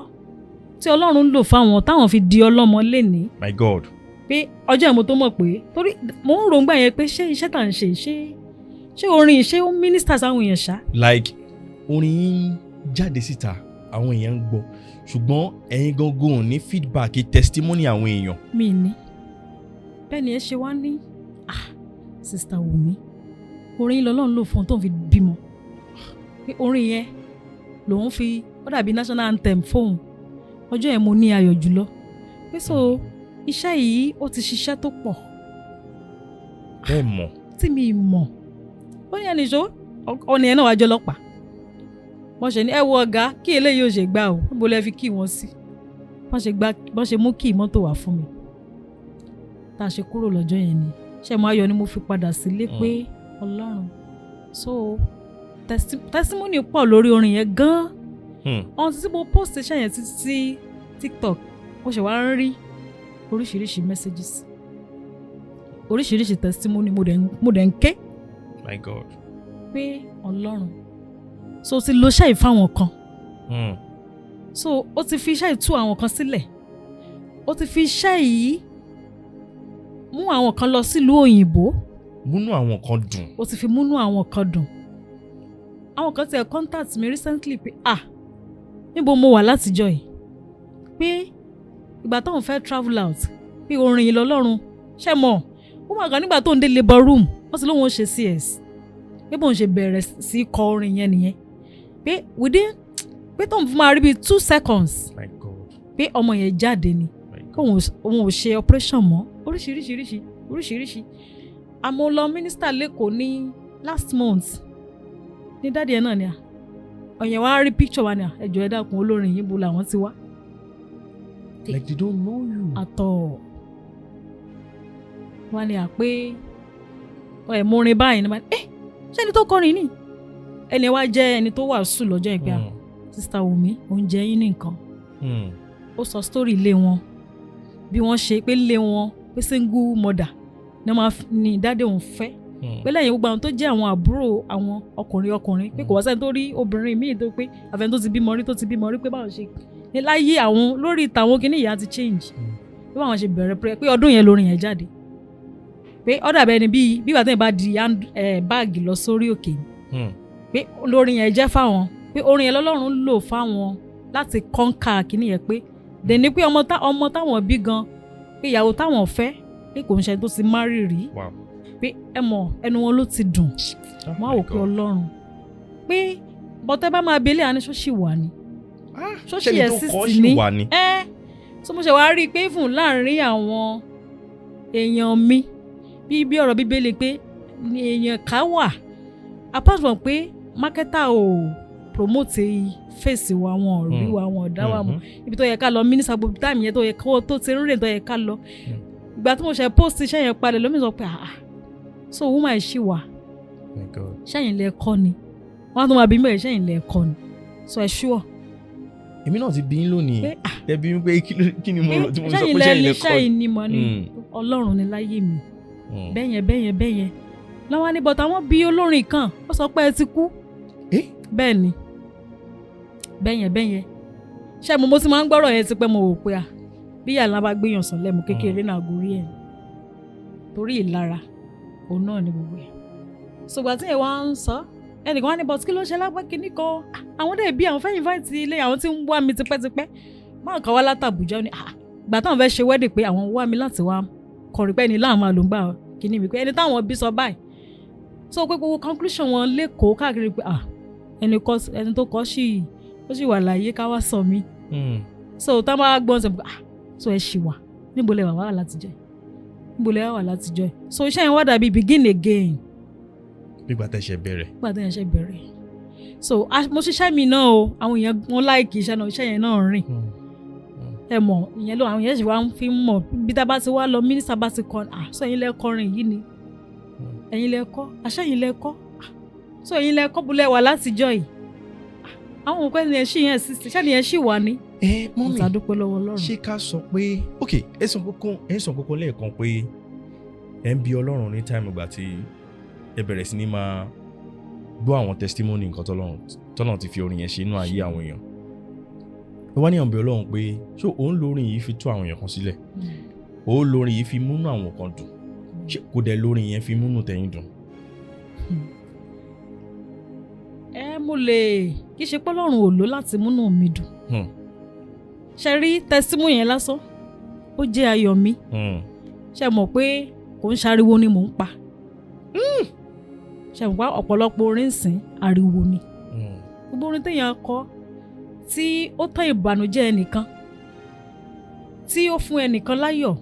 tí Ọlọ́run ń lò fáwọn táwọn fi di ọlọ́mọ lénìí. My God. pé ọjọ́ ìmọ̀ tó mọ̀ pé torí mò ń ròǹgbà yẹn pé ṣé iṣẹ́ tà ń ṣe ṣé orin ṣé ó minister sáwọn èèyàn ṣá. like orin yín jáde síta àwọn èèyàn ń gbọ́ ṣùgbọ́n ẹ̀yin gangan ò ní feedback testimony àwọn èèyàn. mi ní bẹ́ẹ̀ ni ẹ ṣe wá ní sista Wùmí orin lọ́lọ́run lò fún un tó ń fi bímọ pé orin yẹn lòun fi ó dàbí national anthem fóun ọjọ́ yẹn mo ní ayọ̀ jùlọ pé so iṣẹ́ yìí ó ti ṣiṣẹ́ tó pọ̀. bẹ́ẹ̀ mọ̀. tí mi mọ̀ ó ní ẹnìṣó ọ̀nà yẹn náà wájú ọlọ́pàá wọ́n ṣe ní ẹ wo ọ̀gá kí eléyìí ò ṣe gbà ó níbo lẹ fi kí wọ́n sí wọ́n ṣe mú kí mọ́tò wá fún mi tá a ṣe kúrò lọ́jọ́ yẹn ni ṣe mo ayọ̀ ni mo fi padà sílé pé Ọlọ́run so testimony pọ̀ lórí orin yẹn gan-an ọ̀hún tí mo post iṣẹ́ yẹn sí TikTok mo ṣe wá ń rí oríṣiríṣi messages, oríṣiríṣi testimony mo dẹ̀ ń ké. My God. Pé Ọlọ́run, so ti lo iṣẹ́ ìfáwọn kan. So ó ti fi iṣẹ́ ìtú àwọn kan sílẹ̀. Ó ti fi iṣẹ́ yìí mú àwọn kan lọ sílùú òyìnbó. Múnú àwọn kan dùn. Ó ti fi múnú àwọn kan dùn. Àwọn kan ti contact me recently pé níbo mo wà látijọ́ yìí. Pé ìgbà táwọn fẹ́ travel out, pé orin yìí lọ́lọ́run ṣe mọ̀. Ó máa kàn nígbà tó ń dé labour room, wọ́n sì lóun ṣe CS. Pé bóun ṣe bẹ̀rẹ̀ sí kọ orin yẹn nìyẹn. Pé pé tóun fún máa rí bíi 2 seconds. My God. Pé ọmọ yẹn jáde ni. Òun ò ṣe operation mọ́. Oríṣiríṣi. Àmọ́ lọ mínísítà lẹ́kọ̀ọ́ ní last month. Ní dáàdì ẹ̀ náà ni ọ̀yẹ̀ wá rí picture wa ni ẹjọ́ ẹ dákun olórin yìí bó làwọn ti wá. Like they don't know you. Àtọ̀ wọ́n ní pé mo rin báyìí ni ṣé ẹni tó kọrin ni ẹni wá jẹ́ ẹni tó wàásù lọ́jọ́ yẹn pé Sister Wumi oúnjẹ yín ní nǹkan. Ó sọ story ilé wọn bí wọ́n ṣe pé ilé wọn pé single mother ni dáadé òun fẹ́. Pé lẹ́yìn gbogbo àwọn tó jẹ́ àwọn àbúrò àwọn ọkùnrin pé kò wá sẹ́ni tó rí obìnrin míì tó pé àfẹn tó ti bímọ rí pé báwọn ṣe ní láyé àwọn lórí ìtàwọn kìíní ìyá ti change. Pé báwọn ṣe bẹ̀rẹ̀ pé ọdún yẹn lórin yẹn jáde. Pé ó dàbí ẹni bí ìgbà tó yẹn bá di báàgì lọ sórí òkè. Pé lórin yẹn jẹ́ fáwọn pé orin yẹn lọ́lọ́run lò fáwọn láti kọ́ńkà kìíní yẹn pé dẹ̀ni pé ọmọ táwọn bí gan pé ìyàwó táwọn fẹ́ pé kò ń ṣe tó ti márì rí. Pé ẹnu wọn ló ti dùn. Wọ́n á wò pé Ọlọ́run pé bọ́tẹ́ bá máa belé àní ṣọ́ọ̀ṣì wà ní. Ṣọ́ọ̀ṣì exist ní. So mo ṣe wá rí i pé fún láàrin àwọn èèyàn mi bí ọ̀rọ̀ bíbélì pé èèyàn ká wà apart from pé marketer ò promote face wa wọn rí wa wọn ọ̀dá wa mọ̀ ibi tó yẹ ká lọ mínísà gbogbo táìmù yẹn tó yẹ kó tó ti rìn tó yẹ ká lọ. Ìgbà tí mo ṣe post iṣẹ́ yẹn palẹ̀ lómi sọ pé so woman ṣì wà ṣẹ́yìn lẹ kọ́ ni wọ́n á tún máa bí mẹ́rin ṣẹ́yìn lẹ kọ́ ni so ẹ ṣúọ̀. Èmi náà ti bí yín lónìí ẹ bí mi pé kí ni mo rò tí mo sọ pé ṣẹ́yìn lẹ kọ́ ṣẹ́yìn ni mo ní Ọlọ́run ni láyé mi bẹ́yẹn lọ́wọ́ ní bọ́tà wọ́n bí olórin kan ó sọ pé ẹ ti kú bẹ́ẹ̀ ni bẹ́yẹn ṣé mo ti máa ń gbọ́rọ̀ yẹn ti pẹ́ mo wò pé bí yàrá bá gbéyàn sàn lẹ́mu kékeré náà gorí ẹ̀ torí ìlara òun náà ni gbogbo ẹ̀. Ṣùgbọ́n tí ẹ wá ń sọ ẹnìkan wá ní bọ́t kí ló ṣe lápá kínní kan àwọn dẹ̀ bí àwọn fẹ́ invite ilé àwọn tí ń wá mi tipẹ́tipẹ́ máa kàn wá látàbújá ni ìgbà táwọn fẹ́ ṣe wedding pé àwọn wá mi láti wá kọrin pé ẹni láwọn máa ló ń gbà kínní mi pé ẹni táwọn bí sọ báyìí so pé gbogbo conclusion wọn lẹ́kọ̀ọ́ káàkiri pé ẹni tó kọ́ ó sì wà láàyè ká wá sọ mí so tá a máa gbọ́n sọ pé so ẹ ṣì wà níbo lẹ wà látijọ́ so iṣẹ́ yẹn wá dàbí begin again. Nígbà tẹ́ ṣe bẹ̀rẹ̀. So mo ṣiṣẹ́ mi náà o àwọn èèyàn wọn láìkì iṣẹ́ yẹn náà rìn. Ẹ mọ̀ ìyẹn ló àwọn èèyàn ṣì wá ń fi mọ̀ bí tá a bá ti wá lọ mínísítà bá ti kọ́ so ẹ̀yin lẹ kọrin yìí ni ẹ̀yin lẹ kọ́ àṣẹ̀yìn lẹ kọ́ so ẹ̀yin lẹ kọ́ bulẹ̀ wà látijọ́ yìí àwọn òkú ẹni ẹ̀ ṣì yẹn ṣiṣẹ́ ni ẹ̀ ṣì wà ní. Mọ́mì ìtàdúpẹ́ lọ́wọ́ Ọlọ́run. Ṣé ká sọ pé ẹ sọ kókó lẹ́ẹ̀kan pé ẹ ń bi Ọlọ́run ní táìmù ìgbà tí ẹ bẹ̀rẹ̀ sí ní máa gbọ́ àwọn testimony nǹkan tọ́lọ́run ti fi orin yẹn ṣe inú ayé àwọn èèyàn. Ẹ wá ní àwọn bí Ọlọ́run pé ṣé òun lórin yìí fi tú àwọn èèyàn kan sílẹ̀ òun lórin yìí fi múnú àwọn kan dùn ṣé kò dẹ̀ lórin yẹn fi múnú tẹ̀yìn dùn. Mo lè kí ṣe pé Ọlọ́run ò lò láti múnú mi dùn. Ṣe rí testimony yẹn lásán ó jẹ́ ayọ̀ mi. Ṣe mọ̀ pé kò ń ṣariwo ni mò ń pa. Ṣe mọ̀ pé ọ̀pọ̀lọpọ̀ orin sìn ariwo ni. Gbogbo orin téèyàn kọ tí ó tán ìbànújẹ́ ẹnìkan tí ó fún ẹnìkan láyọ̀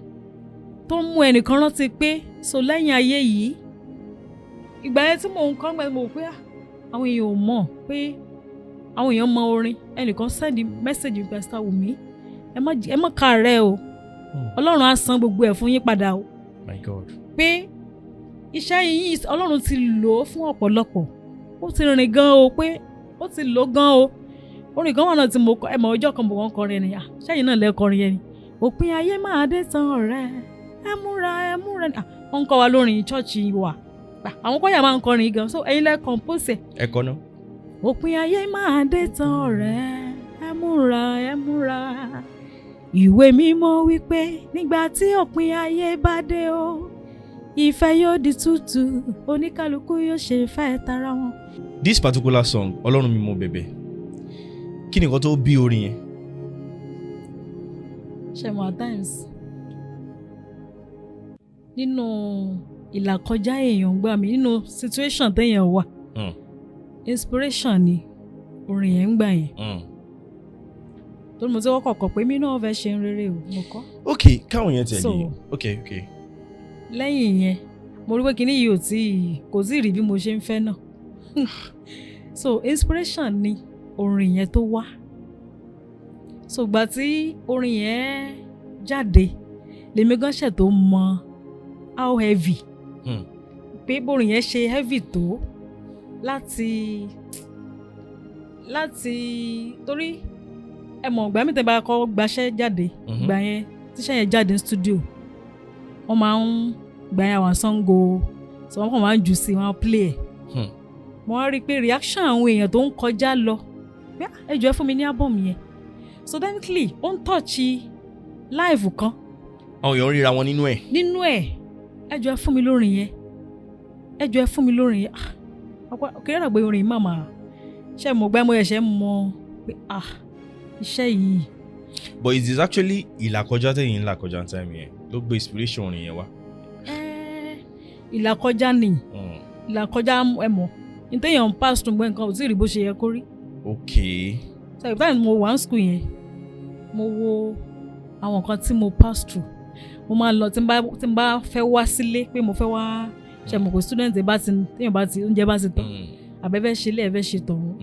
tó ń mú ẹnìkan rántí pé so lẹ́yìn ayé yìí ìgbà yẹn tí mò ń kọ́ gbẹ́ mo pé àwọn èèyàn ò mọ̀ pé àwọn èèyàn mọ orin ẹnìkan send message nípa Sister Wumi ẹ má káàárẹ̀ o Ọlọ́run á san gbogbo ẹ̀ fún yín padà o. My God. Pé iṣẹ́ yìí Ọlọ́run ti lò ó fún ọ̀pọ̀lọpọ̀ ó ti rìn gan o pé ó ti lò gan o orin kan wà náà tí mo kọ ọjọ́ kan mo kàn kọrin ẹni ṣẹ́yìn náà lẹ́ kọrin yẹn ni òpin ayé máa dé tán ọ̀rẹ́ ẹ múra wọ́n ń kọ́ wa lórin chọ́ọ̀chì wa àwọn kọ́yà máa ń kọrin gan so ẹ̀yin lẹ́ compose ẹ kọ́ náà. òpin ayé máa dé tán ọ̀rẹ́ ẹ múra ìwé mímọ́ wípé nígbà tí òpin ayé bá dé o ìfẹ́ yóò di tútù oníkálukú yóò ṣe ìfẹ́ tara wọn. This particular song Ọlọ́run mi mo bẹ̀bẹ̀ kí ni nǹkan tó bí orin yẹn. ṣe mo at times nínú ìlàkọjá èèyàn gbà mí nínú situation téèyàn wà inspiration ni orin yẹn ń gbà yẹn tó ní mo ti wọ́n kọ̀ọ̀kan pé mí náà fẹ́ ṣe ń rere o mo kọ́. ok káwọn yẹn tẹ̀lé ok. lẹ́yìn yẹn mo rí pé kíní yìí kò tí ì rí bí mo ṣe ń fẹ́ náà so inspiration ni orin yẹn tó wá so gbà tí orin yẹn jáde lèmi gan ṣẹ̀ tó mọ how heavy pé bórin yẹn ṣe heavy tó láti torí ẹ mọ̀ ìgbà mi tẹ́ bá kọ́ gbaṣẹ́ jáde ìgbà yẹn tíṣẹ́ yẹn jáde ní studio wọ́n máa ń gbà yẹn àwọn sango so wọ́n kàn máa ń jù sí wọ́n á play ẹ̀ mo wá rí i pé reaction àwọn èèyàn tó ń kọjá lọ ẹ jọ̀ọ́ ẹ fún mi ní album yẹn so definitely ó ń touch live kan. àwọn èèyàn ríra wọn nínú ẹ̀. ẹ jọ̀ọ́ ẹ fún mi lórin yẹn kéré àgbẹ̀ orin màmá ṣe mo gbá mo ẹ̀ṣẹ̀ mọ pé iṣẹ́ yìí. but it is actually ìlàkọjá tẹ̀yìn ńlàkọjá time yẹn ló gbé inspiration orin yẹn wá. ìlàkọjá ni ìlàkọjá ẹ mọ̀ ìtẹ̀yàn pass through gbẹ́ nǹkan ò tí ì rí bó ṣe yẹ kó rí. ok. so ìgbà tí mo wà ní school yẹn mo wo àwọn nǹkan tí mo pass through mo máa lọ tí n bá fẹ́ wá sílé pé mo fẹ́ wá ṣe mọ̀ pé student téèyàn bá ti oúnjẹ bá ti tán àbẹ́fẹ́ ṣe ilé ẹ̀fẹ́ ṣe tọ̀hún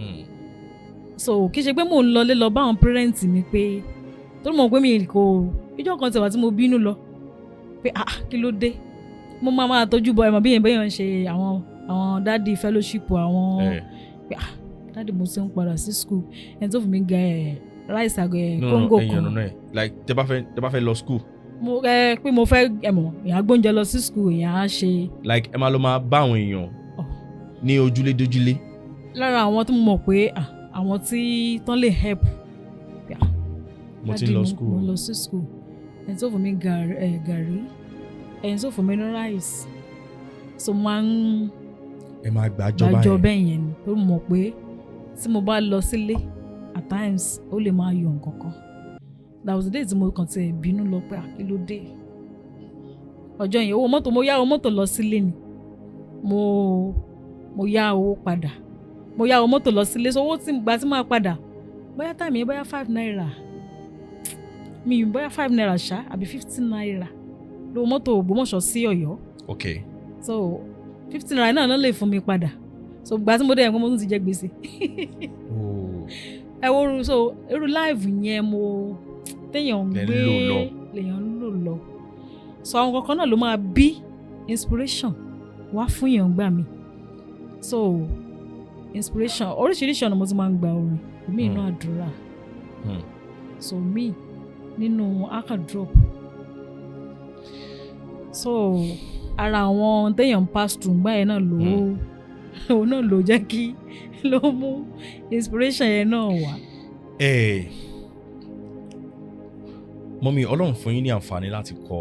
so kì í ṣe pé mò ń lọlé lọ bá àwọn parents mi pé tó mọ̀ pé mi kò ìjọ kan tẹ̀wá tí mo bínú lọ pé kí ló dé mo máa tọ́jú bọ ẹ̀mọ̀ bí yẹn ṣe àwọn dádì fellowship àwọn pé dádì mo ti ń padà sí school ẹni tó fún mi ga rice àgọ́ kóńgò kan like tẹ bá fẹ́ lọ school. pé mo fẹ́ èèyàn gbóúnjẹ lọ sí school èèyàn á ṣe. like ẹ máa lọ máa bá àwọn èèyàn ní ojúlé dójúlé. lára àwọn tó mọ̀ pé àwọn tí tán lè help. mo ti ń lọ school. mo lọ sí school ẹni tó fún mi gàrí ẹni tó fún mi ní rice so máa ń. ẹ máa gbàjọ bẹ́ẹ̀ yẹn ni tó mọ̀ pé tí mo bá lọ sílé at times ó lè máa yọ nǹkan kan. that was the day tí mo kàn ti bínú lọ pé kí ló dé ọjọ́ yẹn mo yá owó mọ́tò lọ sílé ni mo yá owó padà mo yá owó mọ́tò lọ sílé so owó tí gba tí máa padà bóyá táìmì yẹn bóyá 5 naira bóyá 5 naira ṣá àbí 15 naira lówó mọ́tò Ògbómọ̀ṣọ́ sí Ọ̀yọ́. ok. so 15 naira náà lè fún mi padà so gba tí mo dé yẹn mo tún ti jẹ gbèsè. ẹ wo so irú live yẹn téèyàn ń gbé lèèyàn ń lò lọ so àwọn kankan náà ló máa bí inspiration wá fún yàn gbà mí so inspiration oríṣiríṣi ọ̀nà mo ti máa ń gba orin mi inú àdúrà so mi nínú akadrop so ara àwọn téèyàn pass through gbà yẹn náà òun náà ló jẹ́ kí ló mú inspiration yẹn náà wá. mọ́mí Ọlọ́run fún yín ní àǹfààní láti kọ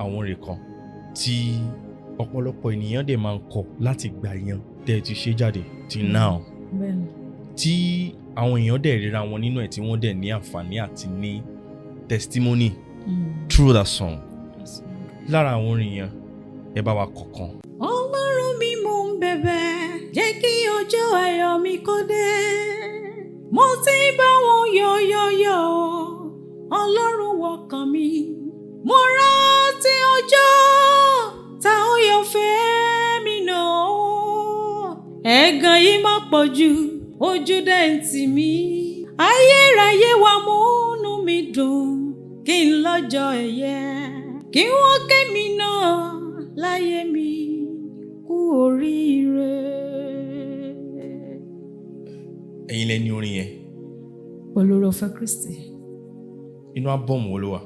àwọn orin kan tí ọ̀pọ̀lọpọ̀ ènìyàn dẹ̀ máa ń kọ láti gbà yẹn tẹ́ ẹ ti ṣe jáde till now tí àwọn èèyàn dẹ̀ ríra wọn nínú ẹ̀ tí wọ́n dẹ̀ ní àǹfààní àti ní testimony through that song. lára àwọn orin yẹn ẹ bá wa kọ̀ọ̀kan. Ọlọ́run mi mò ń bẹ̀bẹ̀ jẹ́ kí ọjọ́ ayọ̀ mi kó dé mo ti bá wọn yọ̀ Ọlọ́run wọkàn mi mo rántí ọjọ́ tá ó yọ fẹ́ mi náà ẹ̀gàn yìí má pọ̀ jù ojú dẹ̀ ń tì mí ayérayé wa múnú mi dùn kí n lọ́jọ́ ẹ̀yẹ kí wọ́n ké mi náà láyé mi kú oríire. ẹ̀yin lẹ ní orin yẹn. pẹ̀lú ọ̀fẹ́ Kristi. Inú album wo ló wà?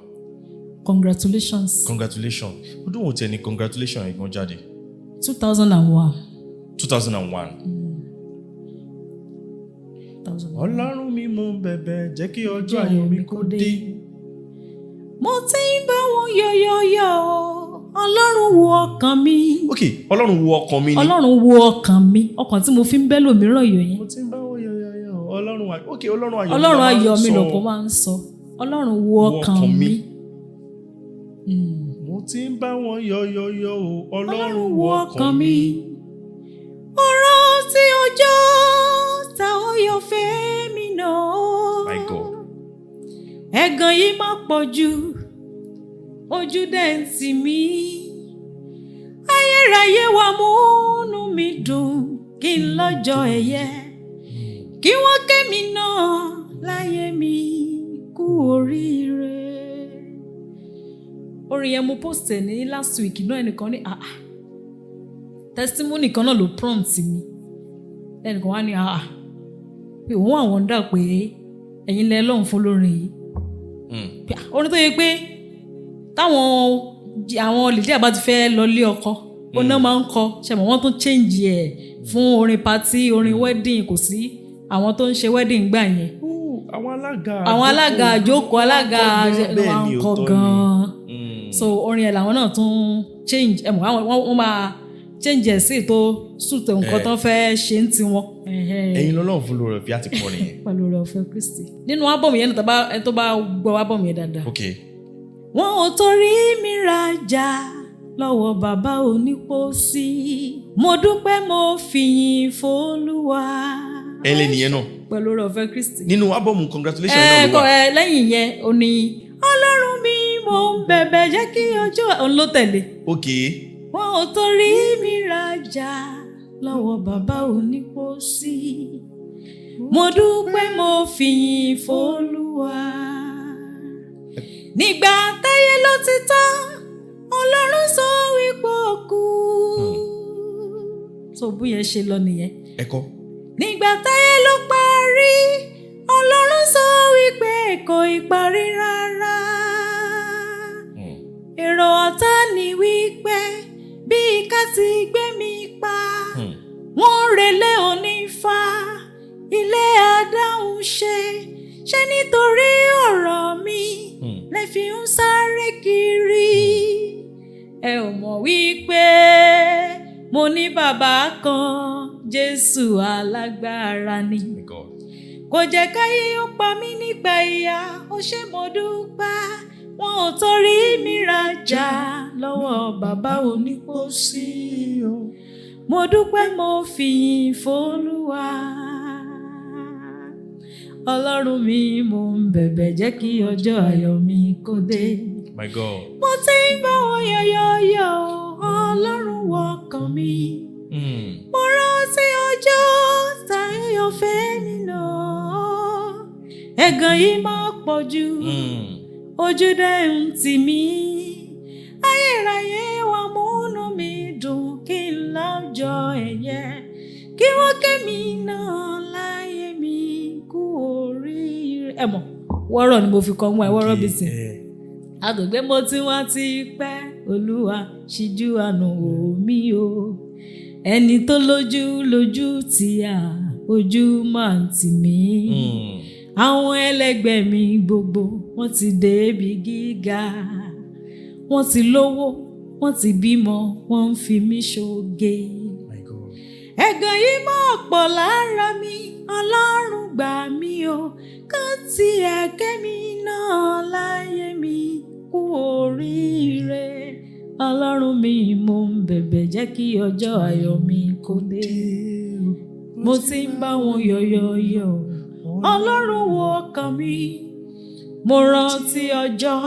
Congratulations. Congratulations. Ọdún wo tẹ̀ ni congratulations yẹn gan jáde? 2001. 2001. Ọlọ́run mi mo ń bẹ̀bẹ̀ jẹ́ kí ọjọ́ ayọ̀ mi kó dé. Mo ti ń bá wọn yọ̀yọ̀yọ̀ Ọlọ́run wo ọkàn mi. Ok, Ọlọ́run wo ọkàn mi ni. Ọlọ́run wo ọkàn mi, ọkàn tí mo fi ń bẹ́ lòmíràn yọ̀ yẹn. Mo ti ń bá wọn yọ̀yọ̀yọ̀ Ọlọ́run ayọ̀. Ok, Ọlọ́run ayọ̀ mi. Ọlọ́run ayọ̀ mi lọ́pọ̀ máa ń sọ. Ọlọ́run wo ọkàn mi. Mo ti ń bá wọn yọ̀yọ̀yọ̀ Ọlọ́run wo ọkàn mi. Ọ̀rọ̀ tí ọjọ́ ta ó yọ fẹ́ mi náà. My God. Ẹ̀gàn yìí máa pọ̀ jù, ojú dẹ̀ ń tì mí. Ayérayé wa múnú mi dùn kí n lọ́jọ́ ẹ̀yẹ. Kí wọ́n ké mi náà láyé mi kú oríire. Orin yẹn mo post ẹ̀ ní last week náà ẹnìkan ní testimony kan náà ló prompt mi. Ẹnìkan wá ní pé òun àwọn dà pé ẹ̀yin lẹ lọ́hùn fún lórin yìí. Orin tó yẹ pé táwọn àwọn olùdíje àbá ti fẹ́ lọ lé ọkọ ó náà máa ń kọ ṣẹ̀mọ̀ wọ́n tún change ẹ̀ fún orin party orin wedding kò sí àwọn tó ń ṣe wedding gbà yẹn. Àwọn alága àjókòó alága àwọn kọ gan-an so orin ẹ̀ làwọn náà tún change ẹ̀mọ̀ wọ́n máa change ẹ̀ sí tó sùtẹ̀ nǹkan tó fẹ́ ṣe ń tiwọn. Ẹ̀yin lọ́lọ́run fún lórí ọ̀fẹ́ àti kọrin yẹn. Pẹ̀lú oore ọ̀fẹ́ Kristi. Nínú ábọ̀mù yẹn ẹni tó bá gbọ́ ábọ̀mù yẹn dáadáa. Okay. Wọ́n ò torí mi rajà lọ́wọ́ bàbá onípòsí. Mo dúpẹ́ mo fìyìn f'Olúwa. Ẹ lè nìyẹn náà. Pẹ̀lú oore ọ̀fẹ́ Kristi. Nínú ábọ̀mù congratulations náà ló wà. Lẹ́yìn yẹn o ní Ọlọ́run mi mo ń bẹ̀bẹ̀ jẹ́ kí ọjọ́ òun ló tẹ̀lé. Okay. Wọ́n ò torí mi rajà lọ́wọ́ bàbá onípòsí. Mo dúpẹ́ mo fìyìn f'Olúwa. Nígbà táyé ló ti tán Ọlọ́run sọ wípé ó kú. So bú yẹn ṣe lọ nìyẹn. Ẹ̀kọ́. Nígbà táyé ló parí Ọlọ́run sọ wípé kò ì parí rárá. Èrò ọ̀tá ni wípé bí ká ti gbé mi pa. Wọ́n relé onífá ilé adáhùn ṣe nítorí ọ̀rọ̀ mi lè fi ń sáré kiri. Ẹ ò mọ̀ wípé mo ní bàbá kan Jésù alágbára ni. Kò jẹ́ káyé ó pa mí nígbà ìyà ó ṣé mo dúpẹ́. Wọn ò torí mi rajà lọ́wọ́ bàbá onípòsí o. Mo dúpẹ́ mo fìyìn f'Olúwa. Ọlọ́run mi mo ń bẹ̀bẹ̀ jẹ́ kí ọjọ́ ayọ̀ mi kó dé. My God. Mo ti ń bá wọn yọ̀yọ̀yọ̀ Ọlọ́run wo ọkàn mi. Mo rántí ọjọ́ táyọ̀ fẹ́ mi náà. Ẹ̀gàn yìí máa pọ̀ jù. Ojú dẹ̀ ń tì mí. Ayérayé wa múnú mi dùn kí n lọ́jọ́ ẹ̀yẹ. Kí wọ́n ké mi náà láyé mi kú oríire. Ẹ mọ̀ wọ́rọ̀ ni mo fi kọ́ mú ẹ wọ́rọ̀ bí sìn. Àgbègbè mo ti wá ti pẹ́ Olúwa ṣíjú àánú wò mí o. Ẹni tó lójú tìyà ojú máa ń tì mí. Àwọn ẹlẹgbẹ́ mi gbogbo wọ́n ti débi gíga. Wọ́n ti lówó, wọ́n ti bímọ, wọ́n ń fi mí ṣoge. Ẹ̀gàn yìí máa pọ̀ lára mi, Ọlọ́run gbà mí o. Kàn tí ẹ̀kẹ́ mi náà láyé mi kú oríire. Ọlọ́run mi mo ń bẹ̀bẹ̀ jẹ́ kí ọjọ́ ayọ̀ mi kó dé. Mo ti ń bá wọn yọ̀yọ̀yọ̀ Ọlọ́run wo ọkàn mi. Mo rántí ọjọ́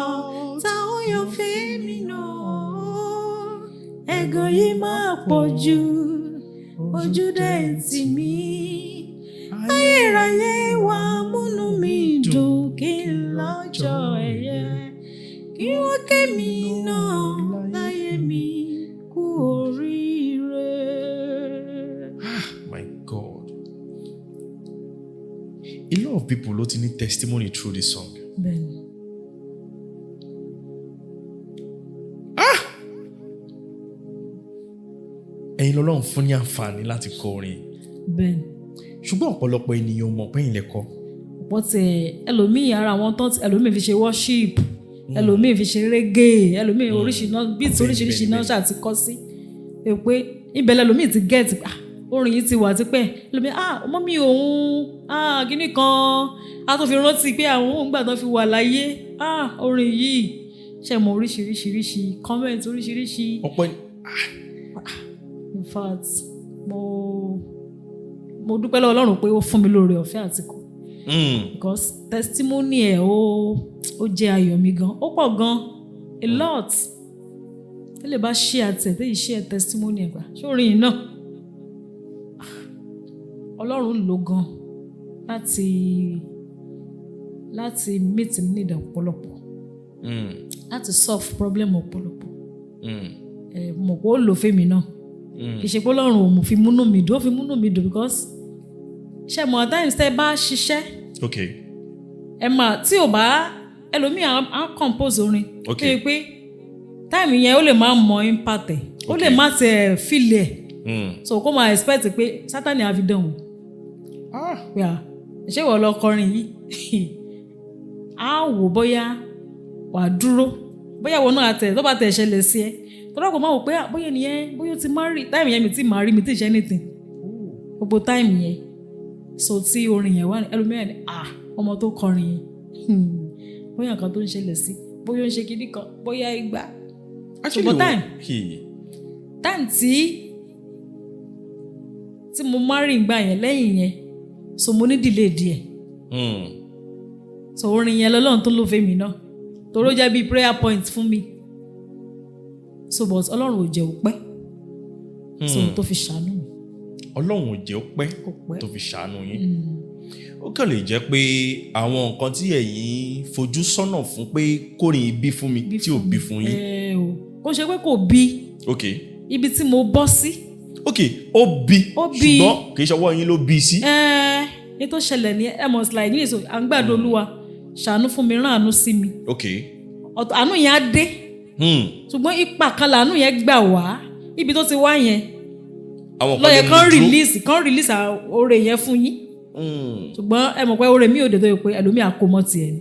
táwọn yọ fẹ́ mi náà. Ẹ̀gàn yìí máa pọ̀ jù, ojú dẹ̀ ń tì mí. Ayérayé wa múnú mi dùn kí n lọ́jọ́ ẹ̀yẹ. Kí wọ́n ké mi náà láyé mi kú oríire. My God. A lot of people ló ti ní testimony through this song. Bẹ́ẹ̀ni. ẹ̀yin lọ́lọ́run fún ní àǹfààní láti kọ orin. bẹ́ẹ̀ ni. ṣùgbọ́n ọ̀pọ̀lọpọ̀ ènìyàn mọ̀ pé ẹ̀yin lẹ kọ. ọ̀pọ̀ tẹ ẹlòmíì ara wọn tán ẹlòmíì fi ṣe worship ẹlòmíì fi ṣe reggae ẹlòmíì oríṣiríṣi náà ṣàti kọ́ sí pé ibẹ̀ lẹ́lòmíì ti get orin yìí ti wà tipẹ́ ẹlòmíì ọmọ mi òun kíní kan a tó fi rántí pé àwọn òun gbà tán fi wà láyé orin yìí ṣe mọ oríṣiríṣi comment oríṣiríṣi. ọ̀pọ̀ in fact mo dúpẹ́ lọ́wọ́ Ọlọ́run pé ó fún mi lóore ọ̀fẹ́ àti kọ. Because testimony ẹ̀ ó jẹ́ ayọ̀ mi gan ó pọ̀ gan a lot ẹ lè bá ṣe àtẹ̀tẹ̀ ìṣe testimony ẹ̀ gbà sórí yìí náà Ọlọ́run lò gan láti meet need ọ̀pọ̀lọpọ̀ láti solve problem ọ̀pọ̀lọpọ̀ mọ̀ pé ó lò fẹ́mi náà kì í ṣe pé Ọlọ́run ò mú fi múnú mi dùn ó fi múnú mi dùn because ṣe mọ̀ times tẹ́ bá ṣiṣẹ́ ẹ mà tí ò bá ẹlòmíì á compose orin pé time yẹn ó lè má mọ impact ẹ̀ ó lè má tẹ̀ feel ẹ̀ so kó máa expect pé Sátánì á fi dán wò ṣé ìwọ lọ kọrin yìí á wò bóyá wàá dúró bóyá wọn náà tẹ̀ tó bá tẹ̀ ṣẹlẹ̀ sí ẹ tọ́lá kò máa wò pé bóyá nìyẹn bóyá ó ti marry time yẹn mi ti marry mi ti ṣe anything gbogbo time yẹn so tí orin yẹn wà ní ẹlòmíràn ní ọmọ tó kọrin yẹn bóyá nǹkan tó ń ṣẹlẹ̀ sí bóyá ó ń ṣe kíní kan bóyá ìgbà ṣùgbọ́n time tí mo marry ìgbà yẹn lẹ́yìn yẹn so mo ní delay díẹ̀ so orin yẹn lọ́lọ́run tó lò fẹ́mi náà toró jẹ́ bíi prayer point fún mi so but Ọlọ́run ò jẹ́ ó pẹ́ so tó fi ṣàánú mi. Ọlọ́run ò jẹ́ ó pẹ́ tó fi ṣàánú yín ó kàn lè jẹ́ pé àwọn nǹkan tí ẹ̀yin fojú sọ́nà fún pé kórìn bí fún mi tí ò bí fún yín. kó ṣe pé kò bí ibi tí mo bọ́ sí. ó bí ṣùgbọ́n kì í ṣọwọ́ yín ló bí sí. ní tó ṣẹlẹ̀ ní amos like ní èso à ń gbàdúrà Olúwa ṣàánú fún mi rán àánú sí mi. ọ̀tọ̀ àánú yẹn á dé ṣùgbọ́n ipa kan làánú yẹn gbà wá ibi tó ti wá yẹn lọ́yẹ̀ kan release oore yẹn fún yín ṣùgbọ́n ẹ mọ̀ pé oore mi ò dé tó yẹ pé ẹlòmíì àkómọ́ tiẹ̀ ni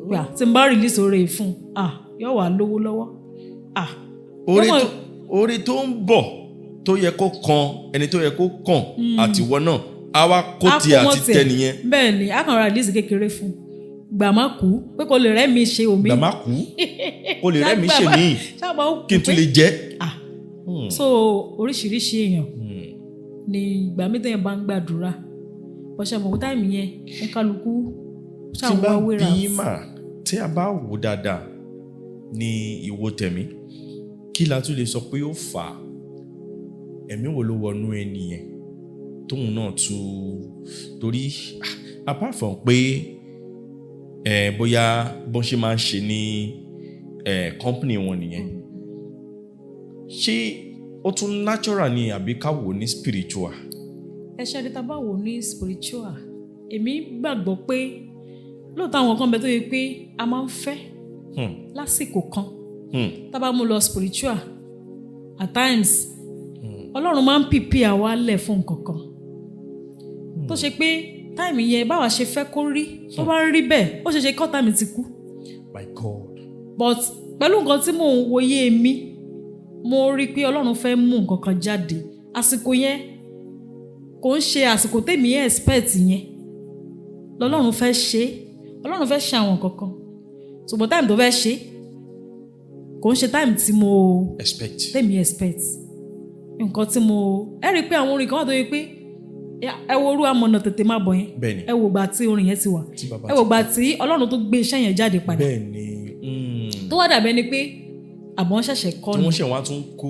pé tí n bá release oore yìí fún yóò wà lówó lọ́wọ́. oore tó ń bọ̀ tó yẹ kó kan ẹni tó yẹ kó kàn àtiwọ́ náà á wá kó tiẹ̀ àti tẹ nìyẹn. bẹ́ẹ̀ ni a kàn ra release kékeré fún gbàmá kú pé kò lè rẹ́mi ṣe omi. gbàmá kú kò lè rẹ́mi ṣe mí kí n tún lè jẹ́. so oríṣiríṣi èèyàn ni ìgbà mi tẹ̀yìn bá ń gbàdúrà bọ́sẹ̀ mọ̀ táìmì yẹn ń kálukú ṣàwọn wéra. tí bá bí mà tí a bá wò dáadáa ní ìwò tẹ̀mí kí la tún lè sọ pé ó fà á ẹ̀mí wo ló wọnú ẹni yẹn tóun náà tún torí apart from pé bóyá bọ́n ṣe máa ń ṣe ní company wọn nìyẹn ṣé ó tún natural ni àbí ká wò ní spiritual. ṣe àdìta bá wò ní spiritual èmi gbàgbọ́ pé lóòótọ́ àwọn kan bẹ tó yẹ pé a máa ń fẹ́ lásìkò kan tá bá mú lọ spiritual at times Ọlọ́run máa ń pìpì àwa lẹ̀ fún nǹkan kan tó ṣe pé táìmì yẹn báwa ṣe fẹ́ kó rí tó bá ń rí bẹ́ẹ̀ ó ṣe ṣe kọ́ táìmì ti kú. My God. But pẹ̀lú nǹkan tí mò ń wòye mi mo rí i pé Ọlọ́run fẹ́ mú nǹkan kan jáde àsìkò yẹn kò ń ṣe àsìkò tèmi yẹn expect yẹn lọ́lọ́run fẹ́ ṣe Ọlọ́run fẹ́ ṣe àwọn nǹkan kan ṣùgbọ́n táìmì tó fẹ́ ṣe kò ń ṣe táìmì tí mo tèmi expect nǹkan tí mo ẹ rí i pé àwọn orin kan wà tó yẹ pé ẹ wo orú amọ̀nà tètè máa bọ̀ yẹn ẹ wo gbà tí orin yẹn ti wà ẹ wo gbà tí Ọlọ́run tó gbé iṣẹ́ yẹn jáde padà tó wá dàbẹ́ ni pé àbọ̀ ṣẹ̀ṣẹ̀ kọ́ ni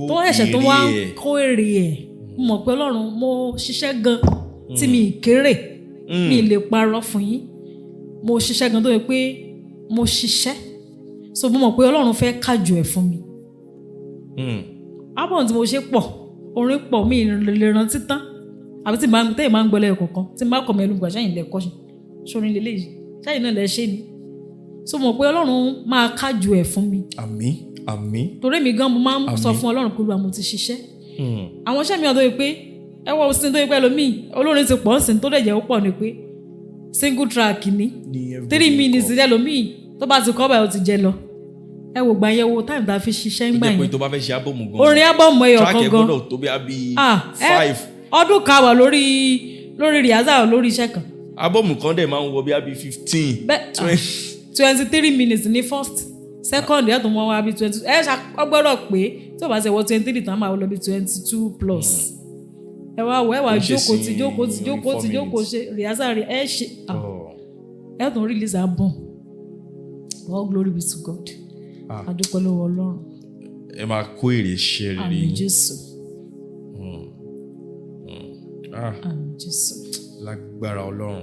tó ṣẹ̀ṣẹ̀ tó wá kó èrè ẹ̀ mo mọ̀ pé Ọlọ́run mo ṣiṣẹ́ gan tí mi kéré mi lè parọ́ fún yín mo ṣiṣẹ́ gan tó yẹ pé mo ṣiṣẹ́ so mo mọ̀ pé Ọlọ́run fẹ́ kájú ẹ̀ fún mi album tí mo ṣe pọ̀ orin pọ̀ mi lè rántí tán àbí tí tẹ́yìn máa ń gbọ́lẹ̀ kọ̀ọ̀kan tí máa kọ̀ mẹ́lú gbà ṣáyìn lẹ́kọ́ ṣorin lélẹ̀ yìí ṣáyìn náà lẹ́ ṣe ni so mọ̀ pé Ọlọ́run máa kájú ẹ̀ fún mi. Àmín àmín. torí mi gan mo máa ń sọ fún Ọlọ́run pé mo ti ṣiṣẹ́ àwọn iṣẹ́ mi ọ̀dọ́ yìí pé ẹ wọ́n sí tó yẹ pé ẹlòmíì olórin ti pọ̀ sí tó dẹ̀ jẹ́ ó pọ̀ ni pé single track ni 3 minutes ẹlòmíì tó bá ti kọ́ báyìí ó ti jẹ lọ ẹ wò gbà yẹn wo time tá a fi ṣiṣẹ́ ń gbà yẹn. ó jẹ́ pé tó bá fẹ́ ṣe ábọ̀mù gan orin ábọ̀mù ẹyọ kan gan track ẹ gbọ́dọ̀ tó bí i 5. ọdún kan wà lórí rìhásà lórí iṣẹ́ kan. ábọ̀mù kan dẹ̀ máa ń wọ bí i 15 23 minutes ní first second ẹ̀ tó mọ́ wá bí 20 ẹ̀ ṣàgbọ́dọ̀ pé tí o bá ṣe wọ 23 tán máa lọ bí 22 plus. ẹ wá wọ ẹ wá jókòó ṣe rìhásà rẹ ẹ ṣe ẹ tún release album. All glory be to God. Adúpẹ́ lọ́wọ́ Ọlọ́run. Ẹ máa kó èrè ṣe rere. Àmín Jésù. Àmín Jésù. Lágbára Ọlọ́run.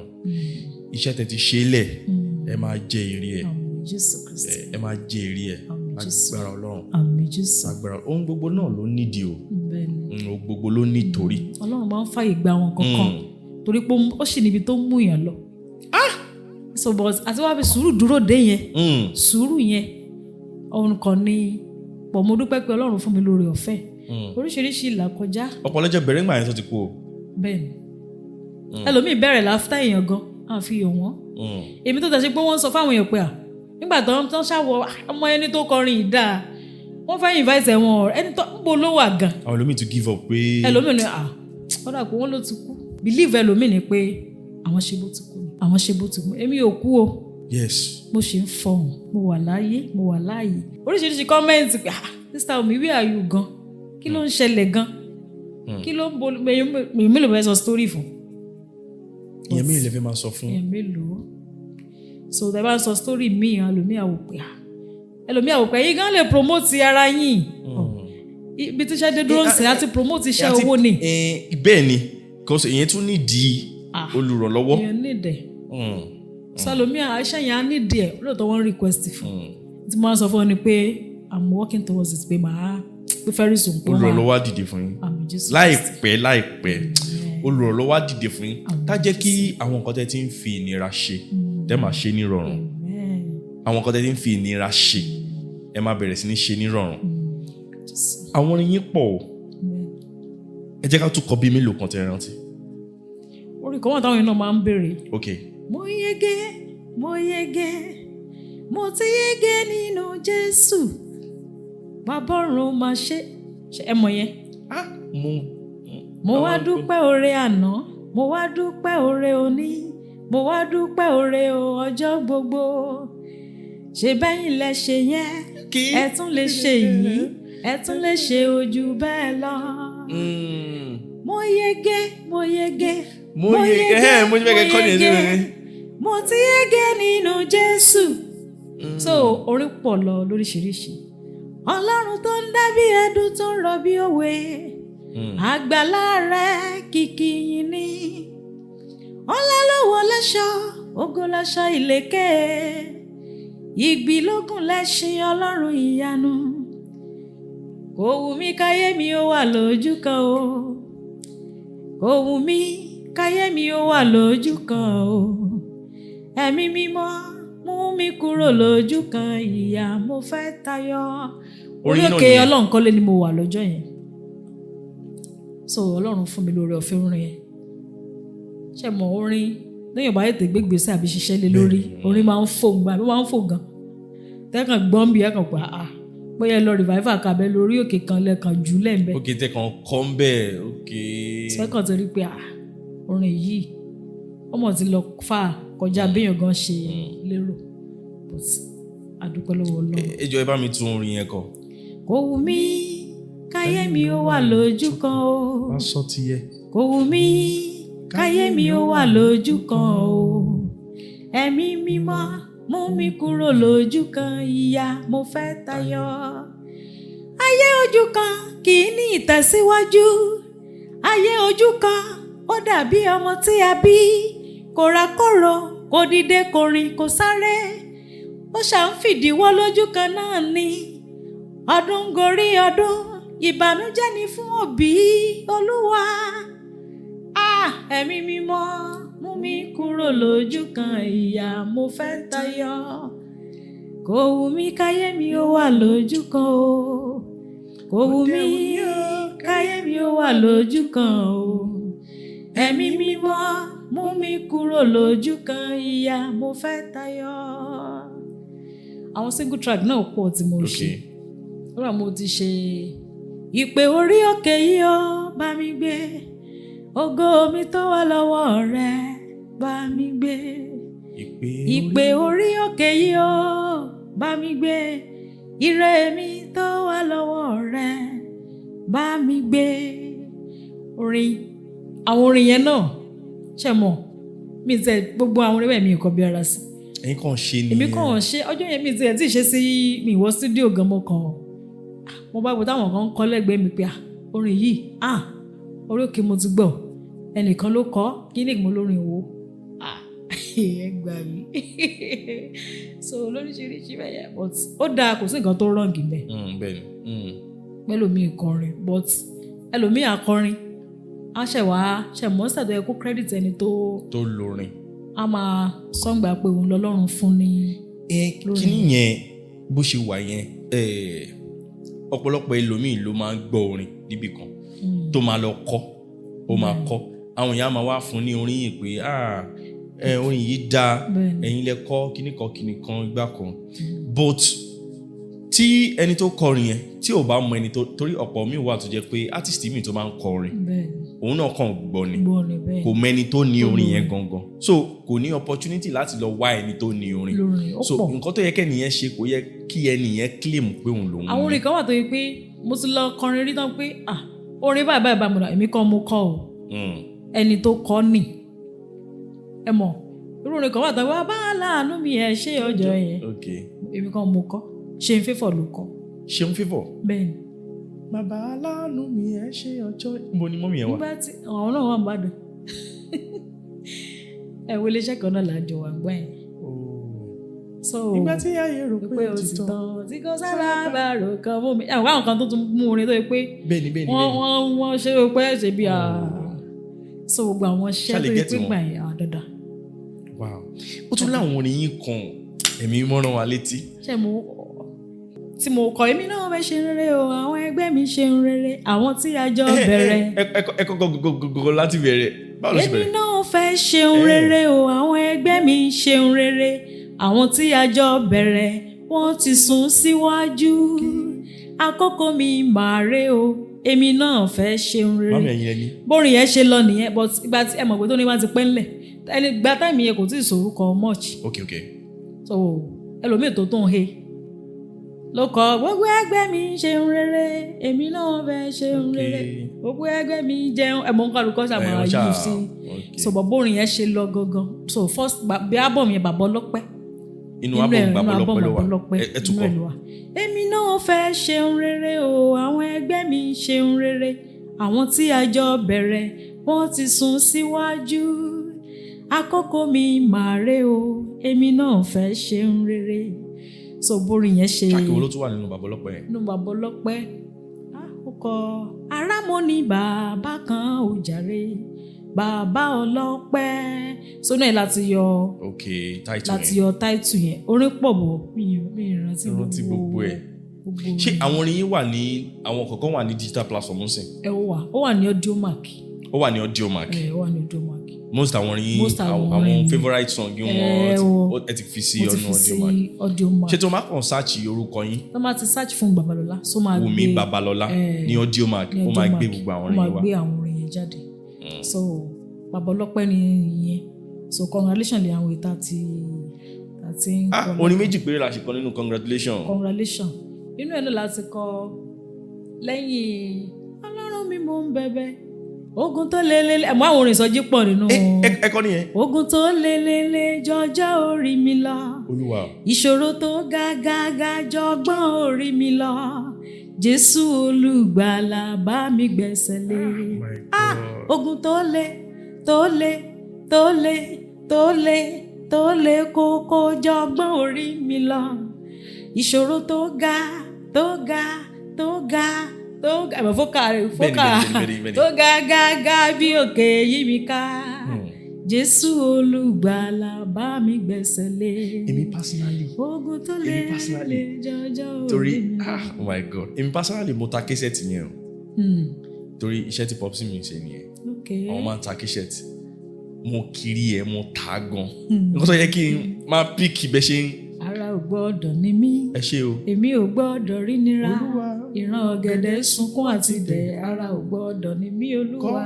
Iṣẹ́ tẹ́ ti ṣe lẹ̀ ẹ máa jẹ èrè ẹ̀. Àmín Jésù Kristi. Ẹ máa jẹ èrè ẹ̀. Lágbára Ọlọ́run. Àmín Jésù. Lágbára ohun gbogbo náà ló nídìí o. Bẹ́ẹ̀ni. Ohun gbogbo ló nítorí. Ọlọ́run máa ń fàyè gba àwọn kankan torí pé ó sì níbi tó ń mú yàn lọ. So but àti wá fi sùúrù dúró dé yẹn sùúrù yẹn òun kan ní pọ̀ mo dúpẹ́ pé Ọlọ́run fún mi lórí ọ̀fẹ́ oríṣiríṣi ìlà kọjá. ọ̀pọ̀lọpọ̀ bẹ̀rẹ̀ ńgbà yẹn tó ti kú o. bẹ́ẹ̀ni ẹlòmíì bẹ̀rẹ̀ láfítà èèyàn gan àwọn fi yàn wọ́n èmi tó tẹ̀sí pé wọ́n sọ fáwọn èèyàn pé nígbà tó ń ṣàwọ̀ ọmọ ẹni tó kọrin ìdá wọ́n fẹ́ invite ẹ̀wọ̀n ẹni tó ń bo ló wà gan. àwọn ẹlòmíì to give up pé. ẹlòmíì ni kódà pé wọ́n ló ti kú believe ẹlòmíì ni pé àwọn ṣe bó ti kú àwọn ṣe bó ti kú èmi ò kú o. Yes. mo ṣe ń fọhùn mo wà láàyè mo wà láàyè oríṣiríṣi kọ́mẹ́ǹtì pé sister mi where are you gan kí ló ń ṣẹlẹ̀ gan kí ló ń bo èyàn mélòó fẹ́ sọ story fún. èyàn mélòó lè fẹ́ máa sọ fún. èyàn mélòó so tẹ bá ń sọ story mi ẹlòmíà wò pé yín gan lè promote ara yín ibi tí iṣẹ́ dé dúró ń sìn láti promote iṣẹ́ owó ni. bẹ́ẹ̀ ni because èyàn tún nídìí olùrànlọ́wọ́. èyàn nídìí salomia aisha yẹn á nídìí ẹ lóòótọ́ wọ́n request fún tí mo máa sọ fún ọ ni pé i'm working towards it pé màá pé fẹ́rí sùn pé olùrànlọ́wọ́ á dìde fún yín láìpẹ́ olùrànlọ́wọ́ á dìde fún yín tá jẹ́ kí àwọn nǹkan tẹ́ ti ń fi ìnira ṣe tẹ́ máa ṣe nírọ̀rùn àwọn nǹkan tẹ́ ti ń fi ìnira ṣe ẹ máa bẹ̀rẹ̀ sí ní ṣe nírọ̀rùn àwọn orin yín pọ̀ o ẹ jẹ́ ká tún kọ bí mélòó kan tẹ́ rántí. orin kan wà táwọn èèyàn máa ń béèrè. okay. mo yege mo ti yege nínú Jésù bàbọ̀run máa ṣe ẹ mọ̀ yẹn. mo wá dúpẹ́ oore àná mo wá dúpẹ́ oore òní mo wá dúpẹ́ oore ọjọ́ gbogbo ṣe bẹ́yìn lẹ ṣe yẹn ẹ tún lè ṣe yìí ẹ tún lè ṣe ojú bẹ́ẹ̀ lọ. mo yege mo ti yege nínú Jésù. So orin pọ̀ lọ lóríṣiríṣi Ọlọ́run tó ń dábí ẹdun tó ń rọ bí òwe àgbàlá rẹ̀ kìkì yìí ni ọlá lọ́wọ́ lẹ́ṣọ́ ògo lẹ́ṣọ́ ìlẹ̀kẹ̀ ìgbì lógún lẹ́ṣin Ọlọ́run ìyanu kò wù mí káyé mi ó wà lójú kan o kò wù mí káyé mi ó wà lójú kan o ẹ̀mí mímọ́ mú mi kúrò lójú kan ìyà mo fẹ́ tayọ. Orí òkè Ọlọ́run kọ́lé ni mo wà lọ́jọ́ yẹn so Ọlọ́run fún mi lórí ọ̀fẹ́ orin yẹn ṣe mọ̀ orin lẹ́yìn ọba ètò ìgbégbèsè àbí ṣiṣẹ́ lé lórí orin máa ń fò gbà bí máa ń fò gan tẹ́kàn gbọ́n bí ẹ̀kàn pa bóyá ẹ lọ revival kàbẹ́ lórí òkè kan lẹ́ẹ̀kan jù lẹ́ẹ̀mbẹ́. òkè tẹ́kàn kọ́ ń bẹ́ẹ̀ òkè. sẹ́kàn torí pé orin yìí ọmọ ti lọ fà kọjá béèyàn gan ṣe lérò but àdúpẹ́ lọ́wọ́ Ọlọ́run. ẹ jọ̀ọ́ ẹ bá mi tún orin yẹn kọ. kò wù mí káyé mi ó wà lójú kan o. wá sọ ti yẹ. kò wù mí káyé mi ó wà lójú kan o. ẹ̀mí mímọ́ mú mi kúrò lójú kan ìyà mo fẹ́ tayọ. ayé ojú kan kì í ní ìtẹ̀síwájú. ayé ojú kan ó dàbí ọmọ tí a bí kò rákòrò kò dìde kò rìn kò sáré ó ṣà ń fìdíwọ́ lójú kan náà ni ọdún gorí ọdún ìbànújẹ́ ni fún òbí Olúwa ẹ̀mí mímọ́ mú mi kúrò lójú kan ìyà mo fẹ́ tayọ kò wù mí káyé mi ó wà lójú kan o kò wù mí káyé ayé mi ó wà lójú kan o ẹ̀mí mímọ́ mú mi kúrò lójú kan ìyà mo fẹ́ tayọ. Àwọn single track náà pọ̀ tí mo ṣe lọ́wọ́ mo ti ṣe ìpè orí òkè yìí ó bá mi gbé ògo mi tó wà lọ́wọ́ rẹ bá mi gbé ìpè orí òkè yìí ó bá mi gbé ire mi tó wà lọ́wọ́ rẹ bá mi gbé. Àwọn orin yẹn náà ṣe mọ̀ mi tẹ gbogbo àwọn orin bẹ́ẹ̀ mi kò bí ara sí. ẹ̀yin kàn ṣe nìyẹn. èmi kàn ṣe ọjọ́ yẹn mi tẹ̀ tí ì ṣe sí mi ìwọ studio gan mo kàn mo bá gbọ́ táwọn kan ń kọ́ lẹ́gbẹ̀ẹ́ mi pé orin yìí orí òkè mo ti gbọ́ ẹnìkan ló kọ kí ní ìgbìmọ̀ lórin wo ẹ gbà mí so lóríṣiríṣi bẹ́ẹ̀ but ó dáa kò sí nǹkan tó rọ̀ǹgì bẹ́ẹ̀ ẹlòmíì kọrin but ẹlòmíì akọrin á ṣẹ̀mọ́ ṣàtọ̀ ẹ kó credit ẹni tó lórin a máa sọ́ngbà pé òun lọ́lọ́run fún ní kí nìyẹn bó ṣe wà yẹn ọ̀pọ̀lọpọ̀ ẹlòmíì ló máa ń gbọ́ orin níbì kan tó máa lọ kọ́ ó máa kọ́ àwọn èèyàn máa wá fún ní orin yìí pé orin yìí dáa ẹ̀yin lẹ kọ́ kíní kan ìgbà kan but tí ẹni tó kọrin yẹn tí ò bá mọ ẹni tó torí ọ̀pọ̀ mi wà tó jẹ́ pé artist mi tó máa ń kọrin òun náà kàn gbọ́ ni kò mẹ́ni tó ní orin yẹn gangan so kò ní opportunity láti lọ wá ẹni tó ní orin so nǹkan tó yẹ kẹ́ni yẹn ṣe kò yẹ kí ẹni yẹn claim pé òun lòun ní. àwọn orin kan wà tó yẹ pé mo ti lọ kọrin rí tán pé orin báyìí mo dà èmi kan mo kọ o ẹni tó kọ ni ẹ mọ̀ irú orin kan wà tó wá bá láàánú mi ẹ ṣe ọjọ́ yẹn èmi kan mo kọ ṣe ń fẹ́fọ̀ ló kọ. ṣe ń fẹ́fọ̀. bẹ́ẹ̀ni. bàbá aláàánú mi ẹ ṣe ọjọ́ níbo ni mọ́mí ẹ wà. nígbà tí àwọn náà wà ń bàdàn ẹ wo iléeṣẹ́ kan náà lájọ wà gbọ́ yẹn. so ìgbà tí ayé rò pé ó ti tán tí kò sára bá rò kan mú mi àwọn àwọn kan tó tún mú orin tó yẹ pé wọ́n ṣe é pé ṣe bí so gbogbo àwọn iṣẹ́ tó yẹ pé gbà yẹn àdàdà. wow ó tún láwọn orin yín kan ẹ̀mí mọ́ràn wa létí. ṣé tí mo kọ èmi náà fẹ́ ṣe rere o àwọn ẹgbẹ́ mi ṣe ń rere àwọn tí a jọ bẹ̀rẹ̀. ẹ kọ́kọ́ gògògògò láti bẹ̀rẹ̀ báwo ló ṣe bẹ̀rẹ̀. èmi náà fẹ́ ṣe ń rere o àwọn ẹgbẹ́ mi ṣe ń rere àwọn tí a jọ bẹ̀rẹ̀ wọ́n ti sún síwájú àkókò mi máa rè o èmi náà fẹ́ ṣe ń rere. mami ẹ̀yin ẹni. bórin yẹn ṣe lọ nìyẹn but ìgbà tí ẹ mọ̀ pé tó ní wá ti pẹ́ ńlẹ̀ ẹni gba táìmì yẹn kò tí ì sòrúkọ much. okay. so ẹlòmíì tó ń he ló kọ gbogbo ẹgbẹ́ mi ṣe ń rere èmi náà fẹ́ ṣe ń rere gbogbo ẹgbẹ́ mi jẹun ẹ̀mọ́ nǹkan olùkọ́ ṣàmùlà yìí sí so bọ̀ bórin yẹn ṣe lọ gangan so first bí album yẹn bàbá ọlọ́pẹ́ inú album bàbá ọlọ́pẹ́ ló wà ẹ tún kọ èmi náà fẹ́ ṣe ń rere o àwọn ẹgbẹ́ mi ṣe ń rere àwọn tí a jọ bẹ̀rẹ̀ wọ́n ti sún síwájú àkókò mi máa rè o èmi náà fẹ́ ṣe ń rere so borin yẹn ṣe. ṣáàkì wo ló tún wà nínú bàbá ọlọ́pẹ́ yẹn. nínú bàbá ọlọ́pẹ́ ó kọ arámọ́ ní bàbá kan ò jàre bàbá ọlọ́pẹ́ so náà láti yọ táìtù yẹn orin pọ̀ bọ̀ mi ìrántí gbogbo ẹ̀. ṣé àwọn orin yín wà ní àwọn kọ̀ọ̀kan wà ní digital platform nsìn. ó wà ní Audiomack. ó wà ní Audiomack. ó wà ní Audiomack. most àwọn yín àwọn favourite song yín wọ́n ẹ ti fi sí ọ̀nà Audiomack. ṣé tí wọ́n máa kàn search orúkọ yín. wọ́n máa ti search fún Babalola so máa gbé Wumi Babalola ní Audiomack ó máa gbé gbogbo àwọn orin yín wá. ó máa gbé àwọn orin yẹn jáde so bàbá ọlọ́pẹ́ ni ìyẹn so congratulation lè àwọn ìta ti ń kọ. orin méjì péré la ṣe kọ nínú congratulation. inú ẹ̀ náà láti kọ lẹ́yìn ọlọ́run mi mò ń bẹ̀bẹ̀ ogun tó lelele ẹ̀mọ́ àwọn orin ìsọjí pọ̀ nínú. ẹ̀kọ́ nìyẹn. ogun tó lelele jọjọ́ orí mi lọ. Olúwa. ìṣòro tó ga jọgbọ́n orí mi lọ. Jésù olùgbàlà bá mi gbẹ̀sẹ̀ lé. Ogun tó le kókó jọgbọ́n orí mi lọ. Ìṣòro tó ga ẹ̀mọ̀ fọ́kà tó ga bí òkè yí mi ká. Jésù olùgbàlà bá mi gbẹ̀sẹ̀ lé. Èmi personally. Ogun tó lè jọjọ́ orí mi. Torí oh my God èmi personally mo ta késẹ̀tì yẹn o. torí iṣẹ́ tí popsi mi ṣe nìyẹn. Àwọn máa ń ta t-shirt mo kiri ẹ̀ mo tà á gan nǹkan tó yẹ kí n máa píkì bẹ́ẹ̀ ṣe ń. ara ò gbọ́dọ̀ ni mí ẹ ṣe o èmi ò gbọ́dọ̀ rí nira ìran ọ̀gẹ̀dẹ̀ sunkún àti dẹ̀ ara ò gbọ́dọ̀ ni mí olúwa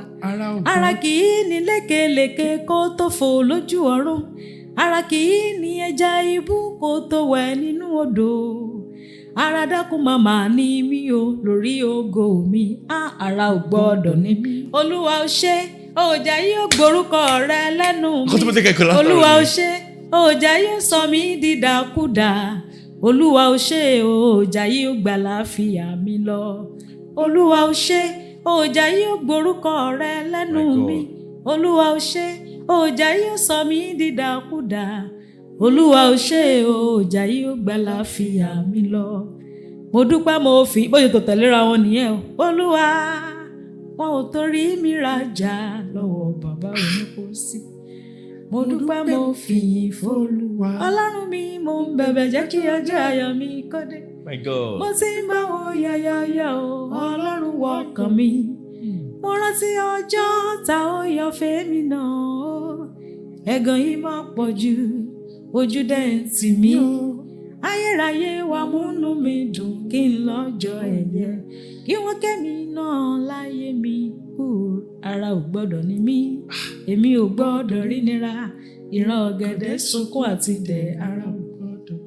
ara kì í ní lékelèké kó tó fò lójú ọ̀run ara kì í ní ẹja ibú kó tó wẹ̀ nínú odò ara dákun màmá ni mí o lórí ògo mi ara ò gbọ́dọ̀ ni mí olúwa ó ṣe ọjà yóò gborúkọ rẹ lẹ́nu mi olúwa ó ṣe ọjà yóò sọ mí dídàkudà olúwa ó ṣe ọjà yóò gbà láfíà mi lọ olúwa ó ṣe ọjà yóò gborúkọ rẹ lẹ́nu mi olúwa ó ṣe ọjà yóò sọ mí dídàkudà olúwa ó ṣe ọjà yóò gbà láfíà mi lọ mo dúpẹ́ mo fi bóyá tó tẹ̀léra wọn nìyẹn olúwa wọn ò torí mi rajà lọ́wọ́ bàbá onípòsí mo dúpẹ́ mo fìyìn f'Olúwa ọlọ́run mi mo ń bẹ̀bẹ̀ jẹ́ kí ọjọ́ ayọ̀ mi kó dé mo ti ń bá wọn yọ̀yọ̀yọ̀ ọlọ́run wọ ọkàn mi mo rántí ọjọ́ tá ó yọ fèmí náà ẹ̀gàn yìí má pọ̀ jù ojú dẹ̀ ń tì mí ayérayé wa múnú mi dùn kí n lọ́jọ́ ẹ̀yẹ kí wọ́n kẹ́mi náà láyé mi kú ara ò gbọ́dọ̀ ní mí èmi ò gbọ́dọ̀ rí nira ìran ọ̀gẹ̀dẹ̀ sunkún àti dẹ̀ ara ò gbọ́dọ̀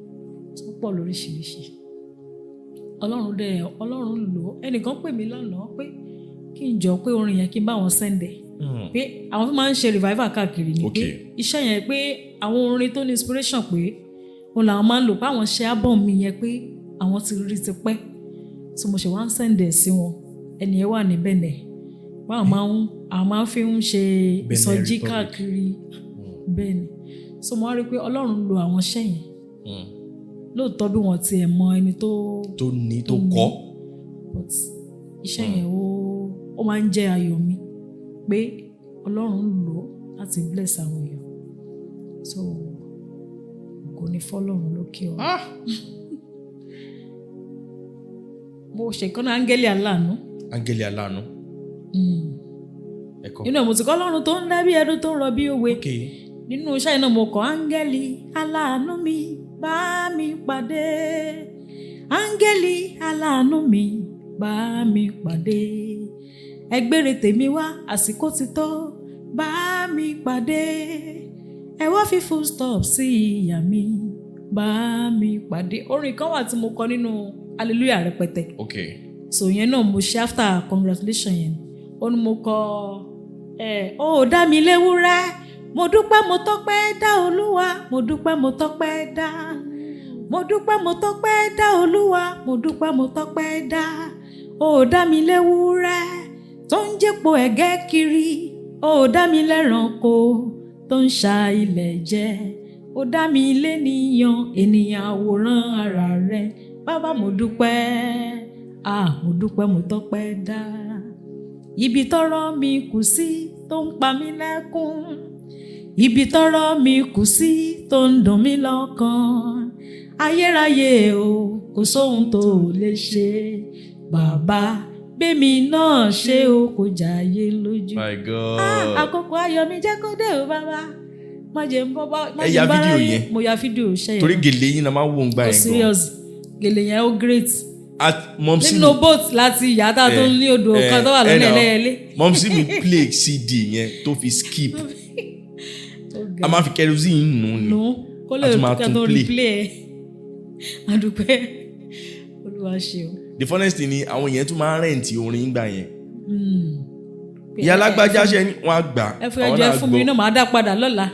tó pọ̀ lóríṣiríṣi ọlọ́run lò ó ẹnìkan pè mí lánàá pé kí n jọ pé orin yẹn kí n bá wọn sẹ́ndẹ̀ pé àwọn tó máa ń ṣe revival káàkiri ni pé iṣẹ́ yẹn pé àwọn orin tó ní inspiration pé òun làwọn máa ń lò pé àwọn ṣe album mi yẹn pé àwọn ti rí ti pẹ́ tí mo ṣe wá ń sẹ́ndẹ̀ sí wọn ẹni yẹn wà ní Benin àwọn máa ń fi ń ṣe ìsọjí káàkiri Benin so mo wá rí i pé Ọlọ́run lo àwọn iṣẹ́ yẹn lóòótọ́ bí wọ́n tiẹ̀ mọ ẹni tó kọ́ but iṣẹ́ yẹn ó máa ń jẹ́ ayọ̀ mi pé Ọlọ́run lò láti bless àwọn èèyàn so kò ní fọ́lọ́run lókè ọ. mo ṣe kọ́nà áńgẹ́lì aláàánú. áńgẹ́lì aláàánú. inú mo ti kọ́ Ọlọ́run tó ń dá bí ẹdun tó ń rọ bí òwe. nínú iṣẹ́ iná mo kọ́ áńgẹ́lì aláàánú mi bá mi pàdé. áńgẹ́lì aláàánú mi bá mi pàdé. ẹgbẹ́rẹ́ tèmi wá àsìkò ti tó bá mi pàdé. ẹ wá fi full stop sí ìyá mi bá mi pàdé. orin kan wà tí mo kọ nínú hallelujah rẹpẹtẹ. so yẹn náà mo ṣe after congratulation yẹn ó ní mo kọ ó dá mi léwúrẹ́ mo dúpẹ́ mo tọ́pẹ́ dá olúwa mo dúpẹ́ mo tọ́pẹ́ dá mo dúpẹ́ mo tọ́pẹ́ dá olúwa mo dúpẹ́ mo tọ́pẹ́ dá ó dá mi léwúrẹ́ tó ń jẹ́pọ̀ ẹ̀gẹ́ kiri ó dá mi lẹ́ranko tó ń ṣa ilẹ̀ jẹ ó dá mi lénìyàn ènìyàn àwòrán ara rẹ bàbá mo dúpẹ́ mo dúpẹ́ mo tọ́pẹ́ dá ibi tọ́rọ̀ mi kù sí tó ń pa mí lẹ́kún ibi tọ́rọ̀ mi kù sí tó ń dùn mí lọ́kàn ayérayé o kò sóhun tó lè ṣe bàbá bẹ́mi náà ṣe o kò jàyé lójú. My God. àkókò ayọ̀ mi jẹ́ kó dé o bàbá má jẹ́ ń bọ́ bá ẹ ya fídíò yẹn mo ya fídíò ṣẹ́ yẹn torí gèlè yín náà máa wò ń gbà yẹn gan. serious gèlè yẹn ó great. mọ̀mísí mi nínú boat láti yàtá tó ń ní odò kan tó wà lọ́nà ẹlẹ́yẹlé. mọ̀mísí mi play CD yẹn tó fi skip a máa fi kerosene nù ni kó lè kí a tó replay ẹ̀ adúpẹ́ olúwa ṣe o. The funniest thing ni àwọn yẹn tún máa ń rẹ̀ǹtì orin gbà yẹn ìyá alágbájá ṣe ni wọ́n á gbà àwọn náà gbọ́ ẹ fún mi náà máa dá padà lọ́la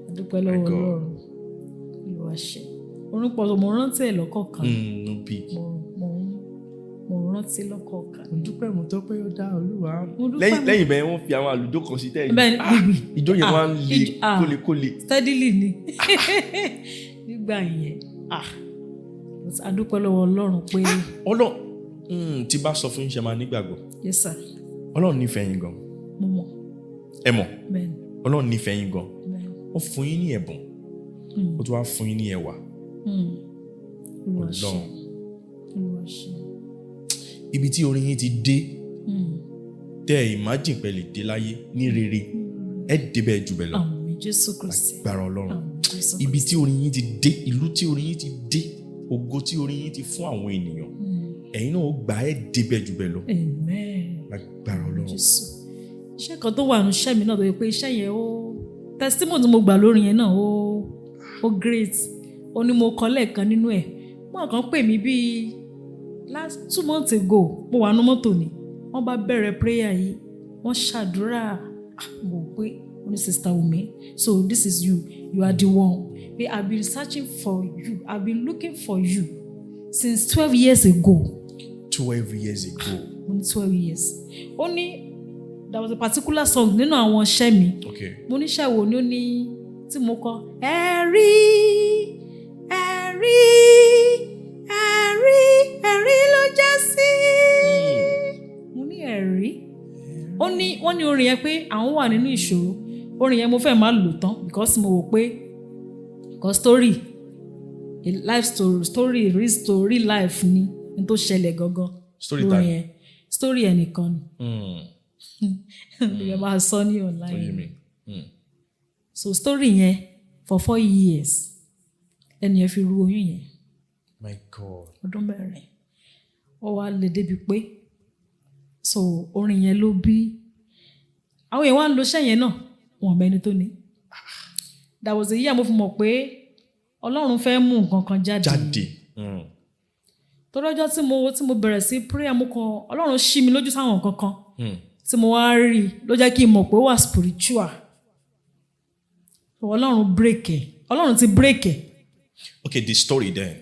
adúpẹ́ lọ́wọ́ Ọlọ́run olúwa ṣe orin pọ̀ mo rántí ẹ̀ lọ́kọ̀ọ̀kan mo rántí lọ́kọ̀ọ̀kan. mo dúpẹ́ mo tọ́pẹ́ ó dá olúwa. lẹ́yìn bẹ́ẹ̀ wọ́n fi àwọn àlùjọ kan sí tẹ́lẹ̀ ìjọ yẹn wọ́n á le kólekóle. steadily ni nígbà yẹn adúpẹ́ lọ́wọ́ Ọlọ́run pé. Ọlọ́run tí bá sọ fún yín ṣe máa nígbàgbọ́. Yes sir. Ọlọ́run nífẹ̀ẹ́ yín gan. mo mọ̀. ẹ mọ̀. bẹ́ẹ̀ni. Ọlọ́run nífẹ̀ẹ́ yín gan. ó fún yín ní ẹ̀bùn ó tún wá fún yín ní ẹwà. Ọlọ́run ibi tí orin yín ti dé tẹ́ ẹ imagine pé lè dé láyé ní rere ẹ débẹ̀ jù bẹ́ẹ̀ lọ. Àmín Jésù Kristi. Agbára Ọlọ́run. Àmín Jésù Ibi Kristi. tí orin yín ti dé, ìlú tí orin yín ti dé, ògo tí orin yín ti fún àwọn ènìyàn ẹ̀yin náà ó gbà ẹ débẹ̀ jù bẹ́ẹ̀ lọ. Amen. Agbára Ọlọ́run. Jésù. Iṣẹ́ kan tó wà nínú iṣẹ́ mi náà tó yẹ pé iṣẹ́ yẹn testimony tí mo gbà lórí yẹn náà ó great. Ó ní mo kọ lẹ́ẹ̀kan nínú ẹ̀. Wọ́n kàn pè mí bíi last 2 months ago mo wà nínú mọ́tò ni wọ́n bá bẹ̀rẹ̀ prayer yìí wọ́n ṣàdúrà mo pé wọ́n ní Sister Wumi, so this is you are the one. They have been searching for you, I've been looking for you since 12 years ago. 12 years ago. 12 years. Ó ní there was a particular song nínú àwọn iṣẹ́ mi. Okay. Mo ní iṣẹ́ wo ni ó ní tí mo kọ ẹ̀rí ló jẹ́ sí. Mo ní ẹ̀rí. Ó ní wọ́n ní orin yẹn pé àwọn wà nínú ìṣòro. Orin yẹn mo fẹ́ máa lò tán because mo wò pé because story a life story real life ni tó ṣẹlẹ̀ gangan. Story time. Yẹn story ẹnìkan ni. Ẹ máa sọ ní online. So story yẹn for 4 years ẹni yẹn fi ru oyún yẹn. My God. Ọdún 4 ó wá lè débi pé so orin yẹn ló bí àwọn èèyàn wá ń lo iṣẹ́ yẹn náà wọn bẹ ẹni tó ní. That was the year mo fi mọ̀ pé Ọlọ́run fẹ́ mú nǹkan kan jáde. Torí ọjọ́ tí mo bẹ̀rẹ̀ sí prayer mo kàn Ọlọ́run ṣí mi lójú sáwọn nǹkan kan tí mo wá rí ló jẹ́ kí n mọ̀ pé ó wà spiritual. Ọlọ́run ti break ẹ̀. Okay, the story then.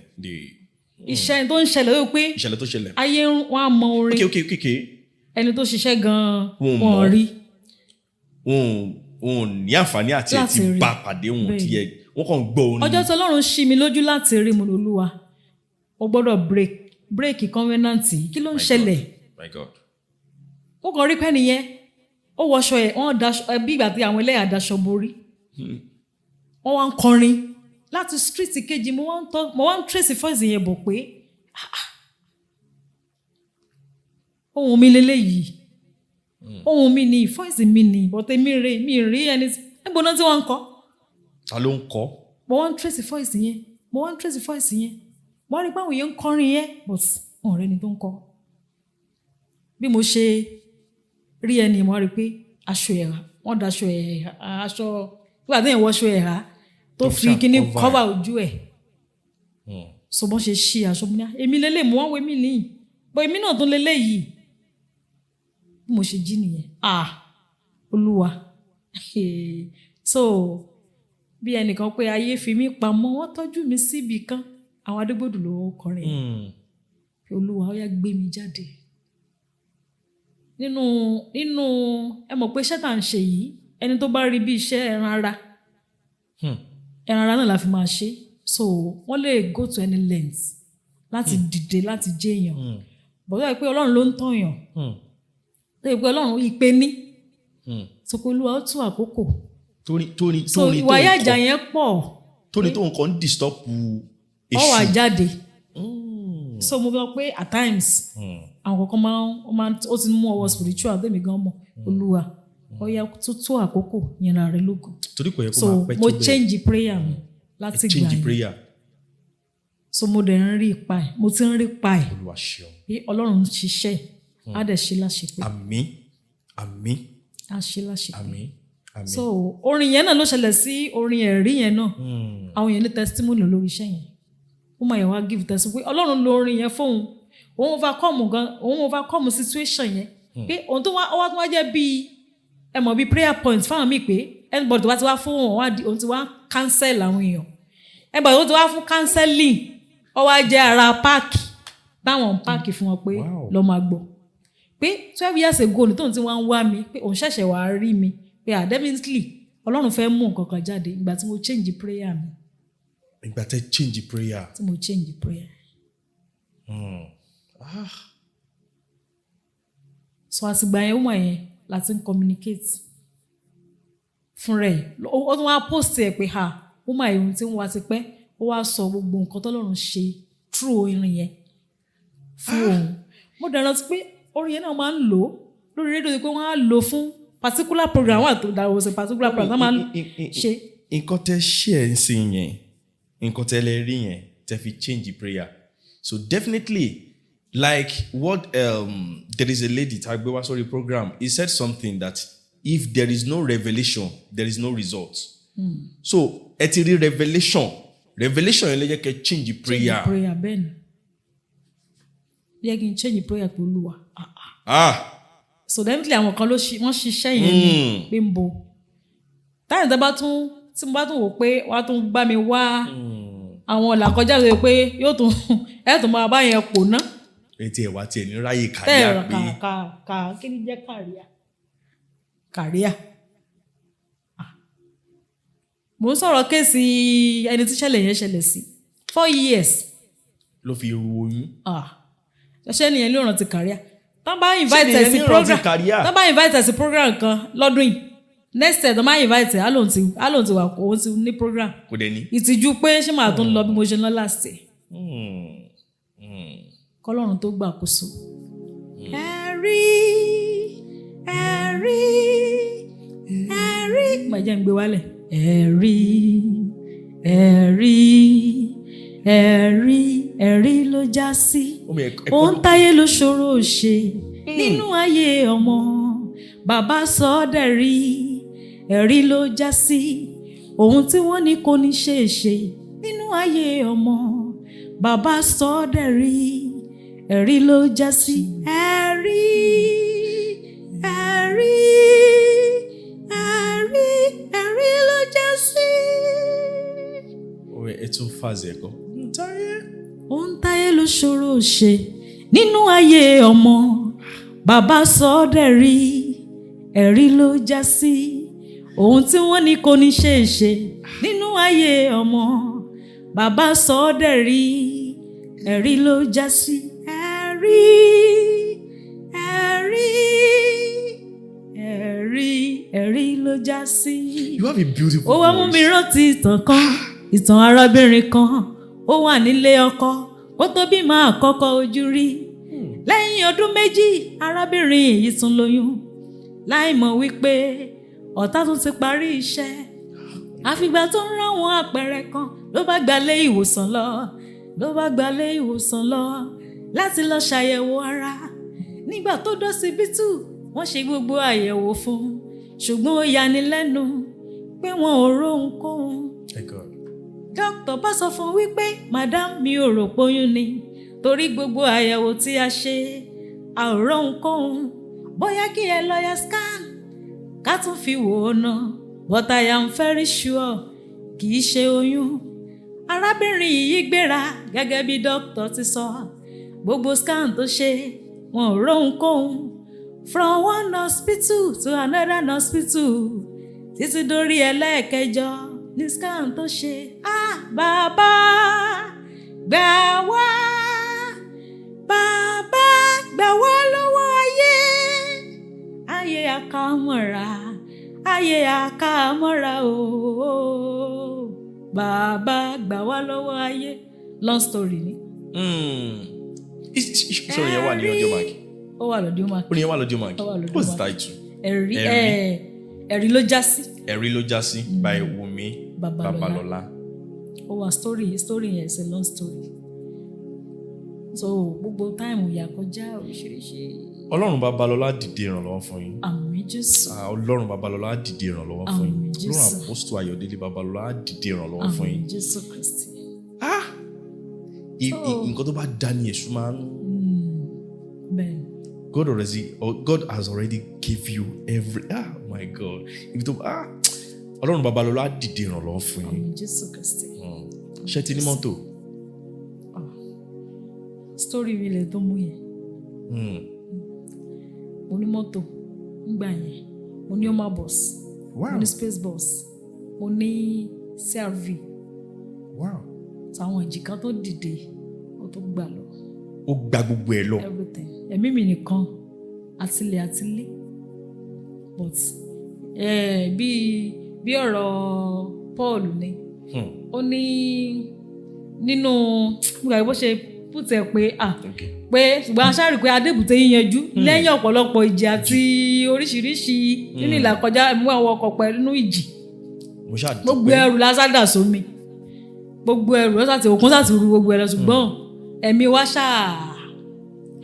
Iṣẹ́ tó ń ṣẹlẹ̀ ó pé ìṣẹ̀lẹ̀ tó ṣẹlẹ̀. Ayé wọn á mọ orin. Okay. Ẹni tó ṣiṣẹ́ gan-an wọn rí. Wọn ní àǹfààní àti ẹ̀ ti bá pàdé wọn tí ẹ wọ́n kàn gbọ́ orin. Ọjọ́ tí Ọlọ́run ṣí mi lójú láti rí mo lólúwa ó gbọ́dọ̀ break covenant kí ló ń ṣẹlẹ̀. My God. Ó kàn rí pẹ́ni yẹn ó wọṣọ ẹ̀ wọ́n daṣọ bí ìgbà tí àwọn ẹlẹ́yà daṣọ borí. Wọ́n wá ń kọrin láti street kejì mo wá ń trace voice yẹn bọ̀ pé ohun mi leléyìí ohun mi ni voice mi ni but mi rí ẹni ẹgbọ́n náà tí wọ́n ń kọ́. Ta ló ń kọ́? Mo wá ń trace voice yẹn wọ́n rí pé àwọn èèyàn ń kọrin yẹn but wọn ò rẹ́ni tó ń kọ́. Bí mo ṣe rí ẹni mo rí pé aṣọ ẹ̀hà wọ́n daṣọ ẹ̀hà aṣọ nígbà tí èèyàn wọṣọ ẹ̀hà tó fi kíní cover ojú ẹ̀. So bọ́n ṣe ṣí aṣọ mi ní èmi lélẹ̀ mo wá wé mi nìyí bọ́ èmi náà tó lélẹ̀ yìí bí mo ṣe jí nìyẹn Olúwa. So bí ẹnìkan pé ayé fi mí pamọ́ wọ́n tọ́jú mi síbi kan àwọn Adégbòdù ló kọrin pé Olúwa ó yá gbé mi jáde nínú ẹ mọ̀ pé iṣẹ́ tá à ń ṣe yìí ẹni tó bá rí bí iṣẹ́ ẹran ara náà la fi máa ṣe so wọ́n lè go to any length láti dìde láti jẹ́ èèyàn bọ́dọ̀ ẹ pé Ọlọ́run ló ń tọ̀yàn tó yẹ pé Ọlọ́run ìpè ní sọ pé Olúwa ó tú àkókò so ìwà yájà yẹn pọ̀ tóní tó nǹkan ń disturb èṣù ó wà jáde so mo gbọ́ pé at times àwọn kankan ó ti mú ọwọ́ spiritual tèmi gan mọ̀ Olúwa ó yá tó àkókò yẹn ra rẹ lógo torí kò yẹ kó so máa pẹ́ tó mo bẹ́ẹ̀ change prayer mi láti gbà yẹn so mo dẹ̀ ń rí ipa ẹ̀ mo ti ń rí ipa ẹ̀ Olúwa ṣeun bí Ọlọ́run ń ṣiṣẹ́ á dẹ̀ ṣe láṣepé àmín á ṣe láṣepé àmín so orin yẹn náà ló ṣẹlẹ̀ sí orin ẹ̀rí yẹn náà àwọn yẹn ní testimony lórí iṣẹ́ yẹn ó máa yẹ wá give testimony pé Ọlọ́run lo orin yẹn fóun òun overcome situation yẹn pé òun tó wá jẹ́ bíi ẹ mọ̀ bíi prayer point fáwọn míì pé anybody tó bá ti wá fún òun ti wá cancel àwọn èèyàn anybody tó ti wá fún cancelling ó wá jẹ́ ara páàkì táwọn páàkì fún wọn pé lọ́ máa gbọ́ pé 12 years ago ní tóun ti wá ń wá mi pé òun ṣẹ̀ṣẹ̀ wá rí mi pé definitely Ọlọ́run fẹ́ mú nǹkan kan jáde ìgbà tí mo change prayer mi. Ìgbà tẹ́ change prayer. Tí mo change prayer. So àtìgbà yẹn wọ́n yẹn láti ń communicate fún rẹ̀ ó tún wá post ẹ̀ pé wọ́n máa yẹn tí wọ́n wá ti pẹ́ ó wá sọ gbogbo nǹkan tọ́lọ́run ṣe through orin yẹn fún òun mo dẹ̀ rántí pé orin yẹn náà máa ń lò ó lórí rédíò pé wọ́n á lò fún particular program wà tó dáwọ́ sí particular program máa ń ṣe. nǹkan tẹ́ ṣe ẹ̀ ń sìn yẹn nǹkan tẹ́ lè rí yẹn tẹ́ fi change the prayer so definitely like what there is a lady tagbewa sorry program he said something that if there is no revelation there is no result. So ẹ ti rí revelation yẹn lè jẹ́ kẹ́ change the prayer. change the prayer bẹ́ẹ̀ ni yẹ kí n change the prayer pẹ̀lú Olúwa. So definitely àwọn kan wọ́n ṣiṣẹ́ yẹn ní pé ń bo táyà tí mo bá tún wò pé wàá tún bá mi wá àwọn ọ̀làkọjá rẹ̀ pé yóò tún ẹ̀ tún máa bá yẹn pò ná. etí ẹ̀ wá tiẹ̀ ní ráyè kàríà pé kí ni jẹ́ kàríà. mo ń sọ̀rọ̀ kéèsì ẹni tí ṣẹlẹ̀ yẹn ṣẹlẹ̀ sí 4 years. ló fi ru oyún. ṣẹṣẹ́ nìyẹn ló rántí kàríà. tán bá invite ẹ̀ sí program kan lọ́dún yìí next year tán bá invite ẹ̀ á lòun ti wà òun ti ní program. kò dẹ̀ ní. ìtìjú pé ṣé màá tún lọ bí mo ṣe lọ last year. kọ́lọ́run tó gbàkóso. ẹ̀rí màjẹ́ ń gbé wálẹ̀. ẹ̀rí ló já sí ohun táyé ló ṣòro ṣe nínú ayé ọmọ bàbá sọ ọ́ dẹ̀rí ẹ̀rí ló já sí ohun tí wọ́n ní kò ní ṣe é ṣe nínú ayé ọmọ bàbá sọ ọ́ dẹ̀rí ẹ̀rí ló já sí ẹ̀rí ló já sí. ẹ tún fàzẹ ẹkọ. ohun táyé ló ṣòro ṣe nínú ayé ọmọ bàbá sọ ọ́ dẹ̀rí ẹ̀rí ló já sí ohun tí wọ́n ní kò ní ṣe é ṣe nínú ayé ọmọ bàbá sọ ọ́ dẹ̀rí ẹ̀rí ló já sí ẹ̀rí ló já sí. You have a beautiful voice. Ó wá mú mi rántí ìtàn arábìnrin kan ó wà nílé ọkọ ó tó bímọ àkọ́kọ́ ojú rí lẹ́yìn ọdún 2 arábìnrin yìí tún lóyún láì mọ̀ wípé ọ̀tá tún ti parí iṣẹ́ àfìgbà tó ń ráwọn àpẹẹrẹ kan ló bá gbalé ìwòsàn lọ láti lọ ṣàyẹ̀wò ara nígbà tó dọ́sibítù wọ́n ṣe gbogbo àyẹ̀wò fún un ṣùgbọ́n ó yani lẹ́nu pé wọn ò róhunkóhun. dókítà bá sọ fún un wípé madam mi ò rò póyún ni torí gbogbo àyẹ̀wò tí a ṣe a ò róhunkóhun bóyá kí ẹ lọ ya scan ká tún fi wò ó ná but I am very sure kì í ṣe oyún. arábìnrin yìí gbéra gẹ́gẹ́ bí dókítà ti sọ gbogbo scan tó ṣe wọn ò róhunkóhun from one hospital to another hospital títí dórí ẹlẹ́ẹ̀kẹjọ ní scan tó ṣe bàbá gbà wá lọ́wọ́ ayé àkàmọ́ra ooo bàbá gbà wá lọ́wọ́ ayé long story ni. Sorry, yẹn wà ní ọjọ́ máàkì. Ó wà lọ́dún máàkì. Ó ní yẹn wà lọ́dún máàkì. What's the title? Ẹ̀rí ló já sí. Ẹ̀rí ló já sí by Wumi Babalola. Ó wà story yẹn is a long story. So gbogbo táìmù ìyà kọjá oríṣiríṣi. Ọlọ́run Babalola dìde ìrànlọ́wọ́ fún yín. Àmín Jésù. Ọlọ́run Babalola dìde ìrànlọ́wọ́ fún yín. Àmín Jésù. Ọlọ́run Apostle Ayọ̀délé Babalola dìde ìrànlọ́wọ́ fún yín. Àmín Jésù Kristi. Nǹkan tó bá dá ní èṣù máa ń. Bẹ́ẹ̀. God has already give you my God. Ibi tó Ọlọ́run Babalola dìde ìrànlọ́wọ́ fún yín. Àmín Jésù Kristi. Ṣé ti ní mọ́tò? Story mi lè tó mú yẹn. Mo ní mọ́tò nígbà yẹn, mo ní Oma bus, mo ní space bus, mo ní CRV. Táwọn ìjìká tó dìde ó tó gbà lọ. Ó gba gbogbo ẹ̀ lọ. Everything. Ẹ̀mí mi nìkan àtìlé but bí ọ̀rọ̀ Paul ni ó ní nínú bó ṣe put ẹ̀ pé pé ṣùgbọ́n aṣáàrí pé Adébùté yíyanjú lẹ́yìn ọ̀pọ̀lọpọ̀ ìjì àti oríṣiríṣi nínú ìlàkọjá mú àwọn ọkọ̀ pẹ̀lú ìjì gbogbo ẹrù lásádà sómi gbogbo ẹrù lọ́sàtì òkun sàti ru gbogbo ẹ̀rọ ṣùgbọ́n ẹ̀mí wa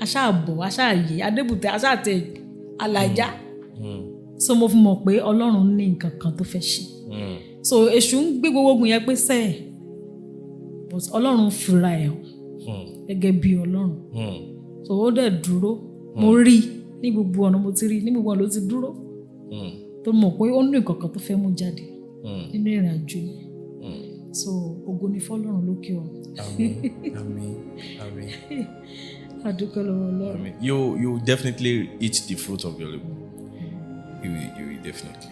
aṣáàbọ̀ aṣáàyè Adébùté aṣáàtẹ̀ alájà so mo fi mọ̀ pé Ọlọ́run ní nǹkan kan tó fẹ́ ṣe so èṣù ń gbé gbogbo ogun yẹn pé sẹ́ẹ̀ but Ọlọ́run fura ẹ̀ gẹ́gẹ́ bí Ọlọ́run so ó dẹ̀ dúró mo rí ní gbogbo ọ̀nà mo ti rí ní gbogbo ọ̀nà ló ti dúró tó mọ̀ pé ó ní nǹkan kan tó fẹ́ mú jáde nínú ìrìn àjò yìí so ògo ni fọ́lọ́run lókè ọ. Àmín. Adúpẹ́ lọ́wọ́ Ọlọ́run. Àmín. You definitely eat the fruit of your labor. You will definitely.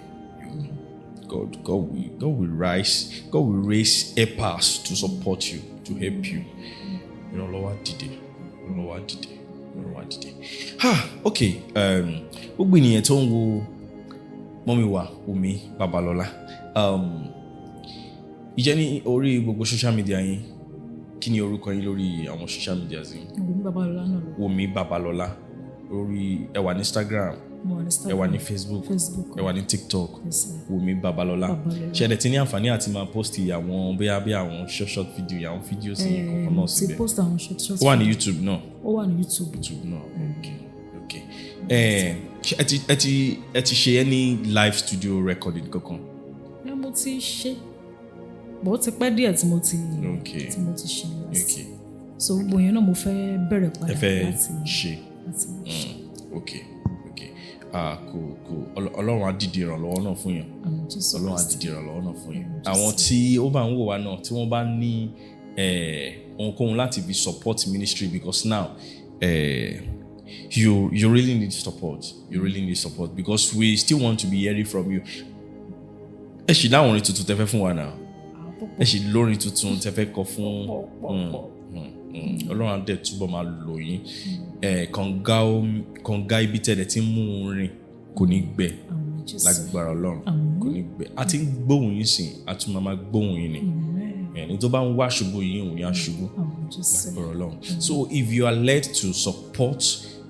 God will raise helpers to support you, to help you. Ìrànlọ́wọ́ dìde. Okay. Gbogbo ènìyàn tó ń wo mọ́mí wa Wumi Babalola. Ìjẹ́ ní orí gbogbo social media yín, kí ni orúkọ yín lórí àwọn social media yín? Wumi Babalola náà. Wumi Babalola. Orí ẹ wà ní Instagram, ẹ wà ní Facebook, ẹ wà ní TikTok, Wumi Babalola. Ṣé ẹ ti ní àǹfààní àti máa post àwọn bí àwọn short video, àwọn videos yín kankan náà síbẹ̀? Ti post àwọn short. Ó wà ní YouTube náà? Ó wà ní YouTube. Náà, okay. Ẹ ti ṣe any live studio recording kankan? Mo ti ṣe. Bó ti pẹ́ díẹ̀ tí mo ti ṣe last. So gbogbo yẹn náà mo fẹ́ bẹ̀rẹ̀ padà láti ṣe. Okay. Ọlọ́run á dìde ìrànlọ́wọ́ náà fún yín. Àwọn tí ó bá ń wò wá náà tí wọ́n bá ní ohunkóhun láti fi support ministry because now you really need support. Because we still want to be hearing from you. Ẹ ṣì láwọn orin tuntun tẹ́ fẹ́ fún wa náà. Ẹ ṣì lórin tuntun tẹ́ fẹ́ kọ fún Ọlọ́run á dẹ̀ túbọ̀ máa lò yín. Kànga ibi tẹ́lẹ̀ tí ń mú orin kò ní gbẹ lágbára Ọlọ́run kò ní gbẹ. A ti ń gbóhùn yín sìn, a tún máa gbóhùn yín ni. Ẹni tó bá ń wá ṣubú yín òun ni á ṣubú lágbára Ọlọ́run. So if you are led to support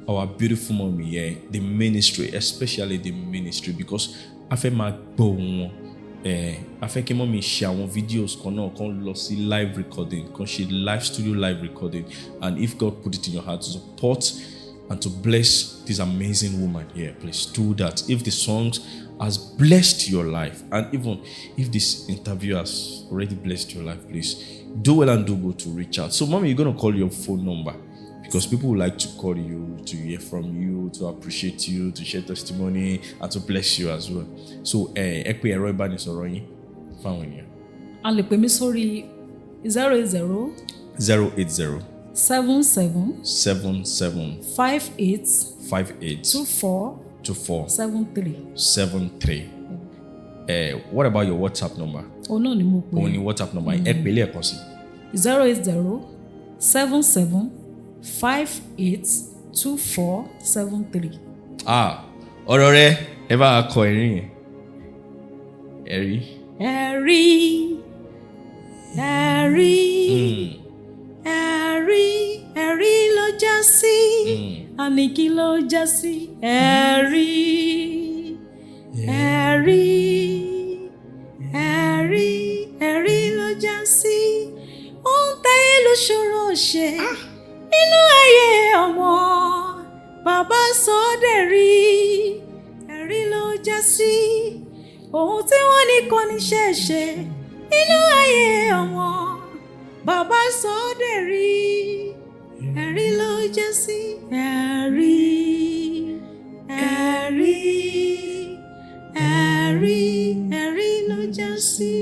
our beautiful mommy here, the ministry, especially the ministry, because a fẹ́ máa gbóhùn wọn. A fẹ́ kí mọ́mí ṣe àwọn videos kan náà kan lọ sí live recording, kan ṣe live studio live recording, and if God put it in your heart to support and to bless this amazing woman here, please do that. If the songs has blessed your life, and even if this interview has already blessed your life, please do well and do good to reach out. So mommy, you're going to call your phone number because people would like to call you, to hear from you, to appreciate you, to share testimony, and to bless you as well. So, ẹ pè ẹ̀rọ ìbánisọ̀rọ̀ yín fáwọn ènìyàn. A lè pè mí sórí 080 77 58 24 73. What about your WhatsApp number? Náà ni mo pè. Òun ni WhatsApp number. Ẹ pè lẹ́ẹ̀kan sí. 080 77 58 24 73. Ọ̀rọ̀ rẹ ẹ bá kọ ẹ̀rín yẹn. Ẹ̀rí ló já sí. Àní kí ló já sí? Ẹ̀rí ló já sí. Ohun táyé ló ṣòro ṣe. Nínú ayé ọmọ bàbá sọ́dẹ̀rí. Ẹ̀rí ló já sí. Ohun tí wọ́n ní kò ní ṣeéṣe. Nínú ayé ọmọ bàbá sọ́dẹ̀rí. Ẹ̀rí ló já sí. Ẹ̀rí ló já sí.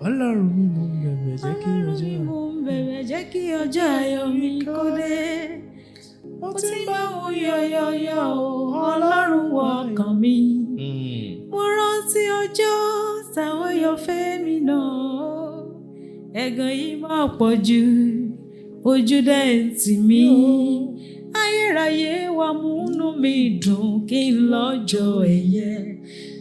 Ọlọ́run mi mo ń bẹ̀bẹ̀ jẹ́ kí ọjọ́ ayọ̀ mi kó dé. Mo ti bá wọn yọ̀yọ̀yọ̀ Ọlọ́run wọ ọkàn mi. Mo rántí ọjọ́ táwọn yọ fẹ́ mi náà. Ẹ̀gàn yìí máa pọ̀ jù, ojú dẹ̀ tì mí. Ayérayé wa múnú mi dùn kí n lọ́jọ́ ẹ̀yẹ.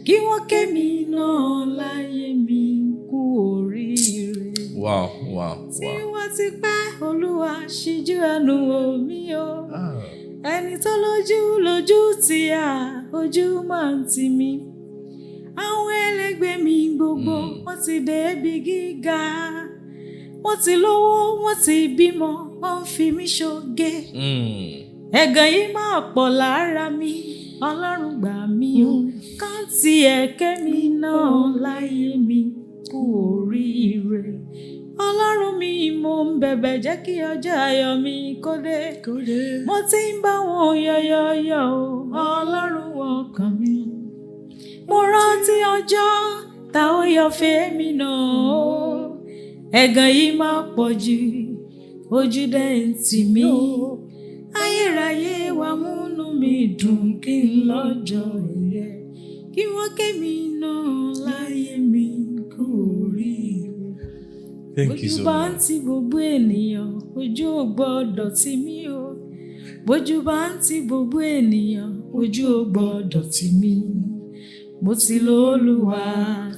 Kí wọ́n ké mi náà láyé mi kú oríire. Wow. Tí wọ́n ti pẹ́ Olúwa ṣíjú àánú wò mí o. Ẹni tó lójú tì á, ojú máa ń tì mí. Àwọn ẹlẹgbẹ́ mi gbogbo wọ́n ti débi gíga. Wọ́n ti lówó, wọ́n ti bímọ, wọ́n ń fi mí ṣoge. Ẹ̀gàn yìí máa pọ̀ lára mi, Ọlọ́run gbà mí o. Kàn ti ẹ̀kẹ́ mi náà láyé mi kú oríire. Ọlọ́run mi mo ń bẹ̀bẹ̀ jẹ́ kí ọjọ́ ayọ̀ mi kó dé. Mo ti ń bá wọn yọ̀yọ̀yọ̀ o, Ọlọ́run ọkàn mi. Mo rántí ọjọ́ tá ó yọ fèmí náà o. Ẹ̀gàn yìí máa pọ̀ jù, ojú dẹ̀ ń tì mí. Ayérayé wá múnú mi dùn kí n lọ́jọ́ ẹ̀yẹ. Kí wọ́n ké mi náà láyé mi kú oríire. Thank you so much. Bójú bá ń ti gbogbo ènìyàn, ojú ò gbọ́dọ̀ tì mí o. Bójú bá ń ti gbogbo ènìyàn, ojú ò gbọ́dọ̀ tì mí. Mo ti lólúwa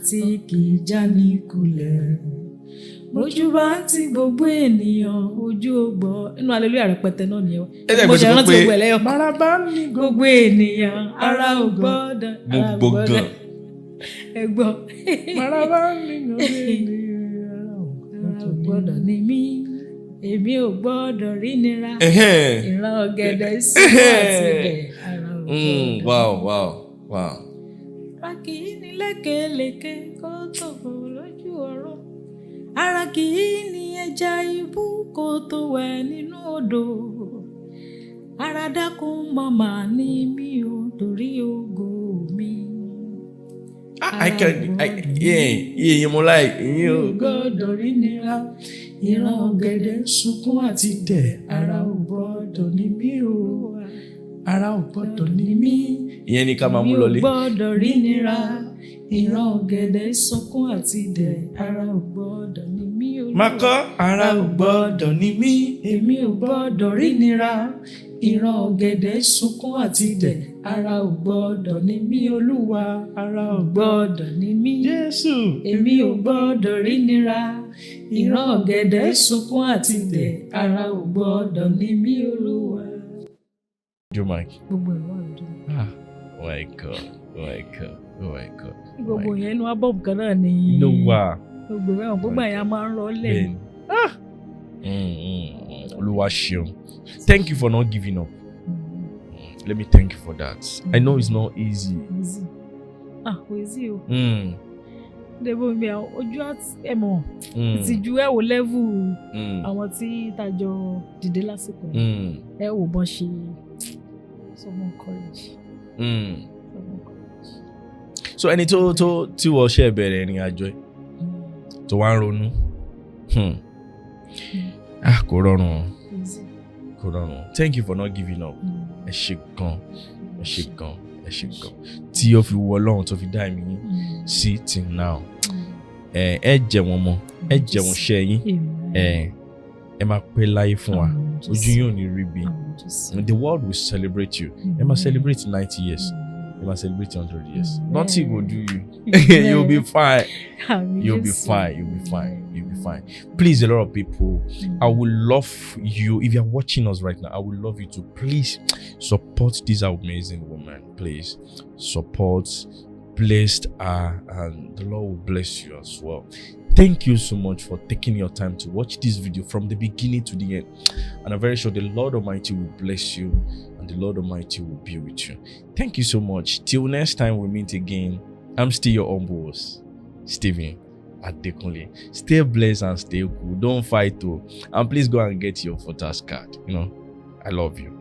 tí kì í já ní kulẹ̀. Bójú bá ń ti gbogbo ènìyàn, ojú ò gbọ́. Inú hallelujah rẹpẹtẹ náà nìyẹn. Mo ṣe rántí gbogbo ẹlẹ́yọ̀. Maraba ní gbogbo ènìyàn, ara ò gbọ́dọ̀. Gbogbo gan. Ẹ gbọ́. Maraba ní gbogbo ènìyàn. Gbọ́dọ̀ ní mí, èmi ò gbọ́dọ̀ rí nira. Ìran ọ̀gẹ̀dẹ̀ sí àti bẹ̀ ara ò gbọ́dọ̀. Wow. Ara kì í ní lékelèké kó tó fò lójú ọ̀rọ̀. Ara kì í ní ẹja ibú kó tó wẹ̀ nínú odò. Ara dákun màmá ní mí o torí ògo mi. Mo like you gbọ́dọ̀ rí nira. Ìran ọ̀gẹ̀dẹ̀ sunkún àti tẹ̀, ara ò gbọ́dọ̀ ní mí o. Ara ò gbọ́dọ̀ ní mí. Ìyẹn ni ká máa mú lọlé. Mi ò gbọ́dọ̀ rí nira. Ìran ọ̀gẹ̀dẹ̀ sunkún àti tẹ̀, ara ò gbọ́dọ̀ ní mí o. Mákọ́ ara ò gbọ́dọ̀ ní mí. Èmi ò gbọ́dọ̀ rí nira. Ìran ọ̀gẹ̀dẹ̀ sunkún àti tẹ̀, ara ò gbọ́dọ̀ ní mí Olúwa. Ara ò gbọ́dọ̀ ní mí Jésù. Èmi ò gbọ́dọ̀ rí nira. Ìran ọ̀gẹ̀dẹ̀ sunkún àti tẹ̀, ara ò gbọ́dọ̀ ní mí Olúwa. Mike. Gbogbo ìwà rẹ̀. Oh my God. Gbogbo yẹn inú ábọ̀mù kan náà ni. Ló wà. Gbogbo àyà máa ń rọ lẹ́yìn. Olúwa ṣeun. Thank you for not giving up. Let me thank you for that. I know it's not easy. Kò easy o. Debo mi ojú ẹ mọ̀. Ìtìjú ẹ wò level àwọn tí tàjọ dìde lásìkò. Ẹ wò bọ́n ṣe someone courage. So ẹni tí wọ́n ṣe bẹ̀rẹ̀ ìrìn àjò ẹ̀ tó wá ń ronú. Kò rọrùn. Thank you for not giving up. Ẹ ṣé gan. Tí ó fi wọ Ọlọ́run tó fi dá ẹ̀mí sí till now. Ẹ jẹ wọn mọ́, ẹ jẹ wọn ṣẹ́ yín. Ẹ máa pẹ́ láyé fún wa. Ojú yín ò ní rí bí. The world will celebrate you. Ẹ máa celebrate 90 years. Ẹ máa celebrate 100 years. Nothing will do you. You'll be fine. You'll be fine. Please, a lot of people, I would love you, if you're watching us right now, I would love you to please support this amazing woman. Please support, blessed her, and the Lord will bless you as well. Thank you so much for taking your time to watch this video from the beginning to the end. And I'm very sure the Lord Almighty will bless you and the Lord Almighty will be with you. Thank you so much. Till next time we meet again, I'm still your humble host, Stephen Adekunle. Stay blessed and stay cool. Don't fight though. And please go and get your photos card. I love you.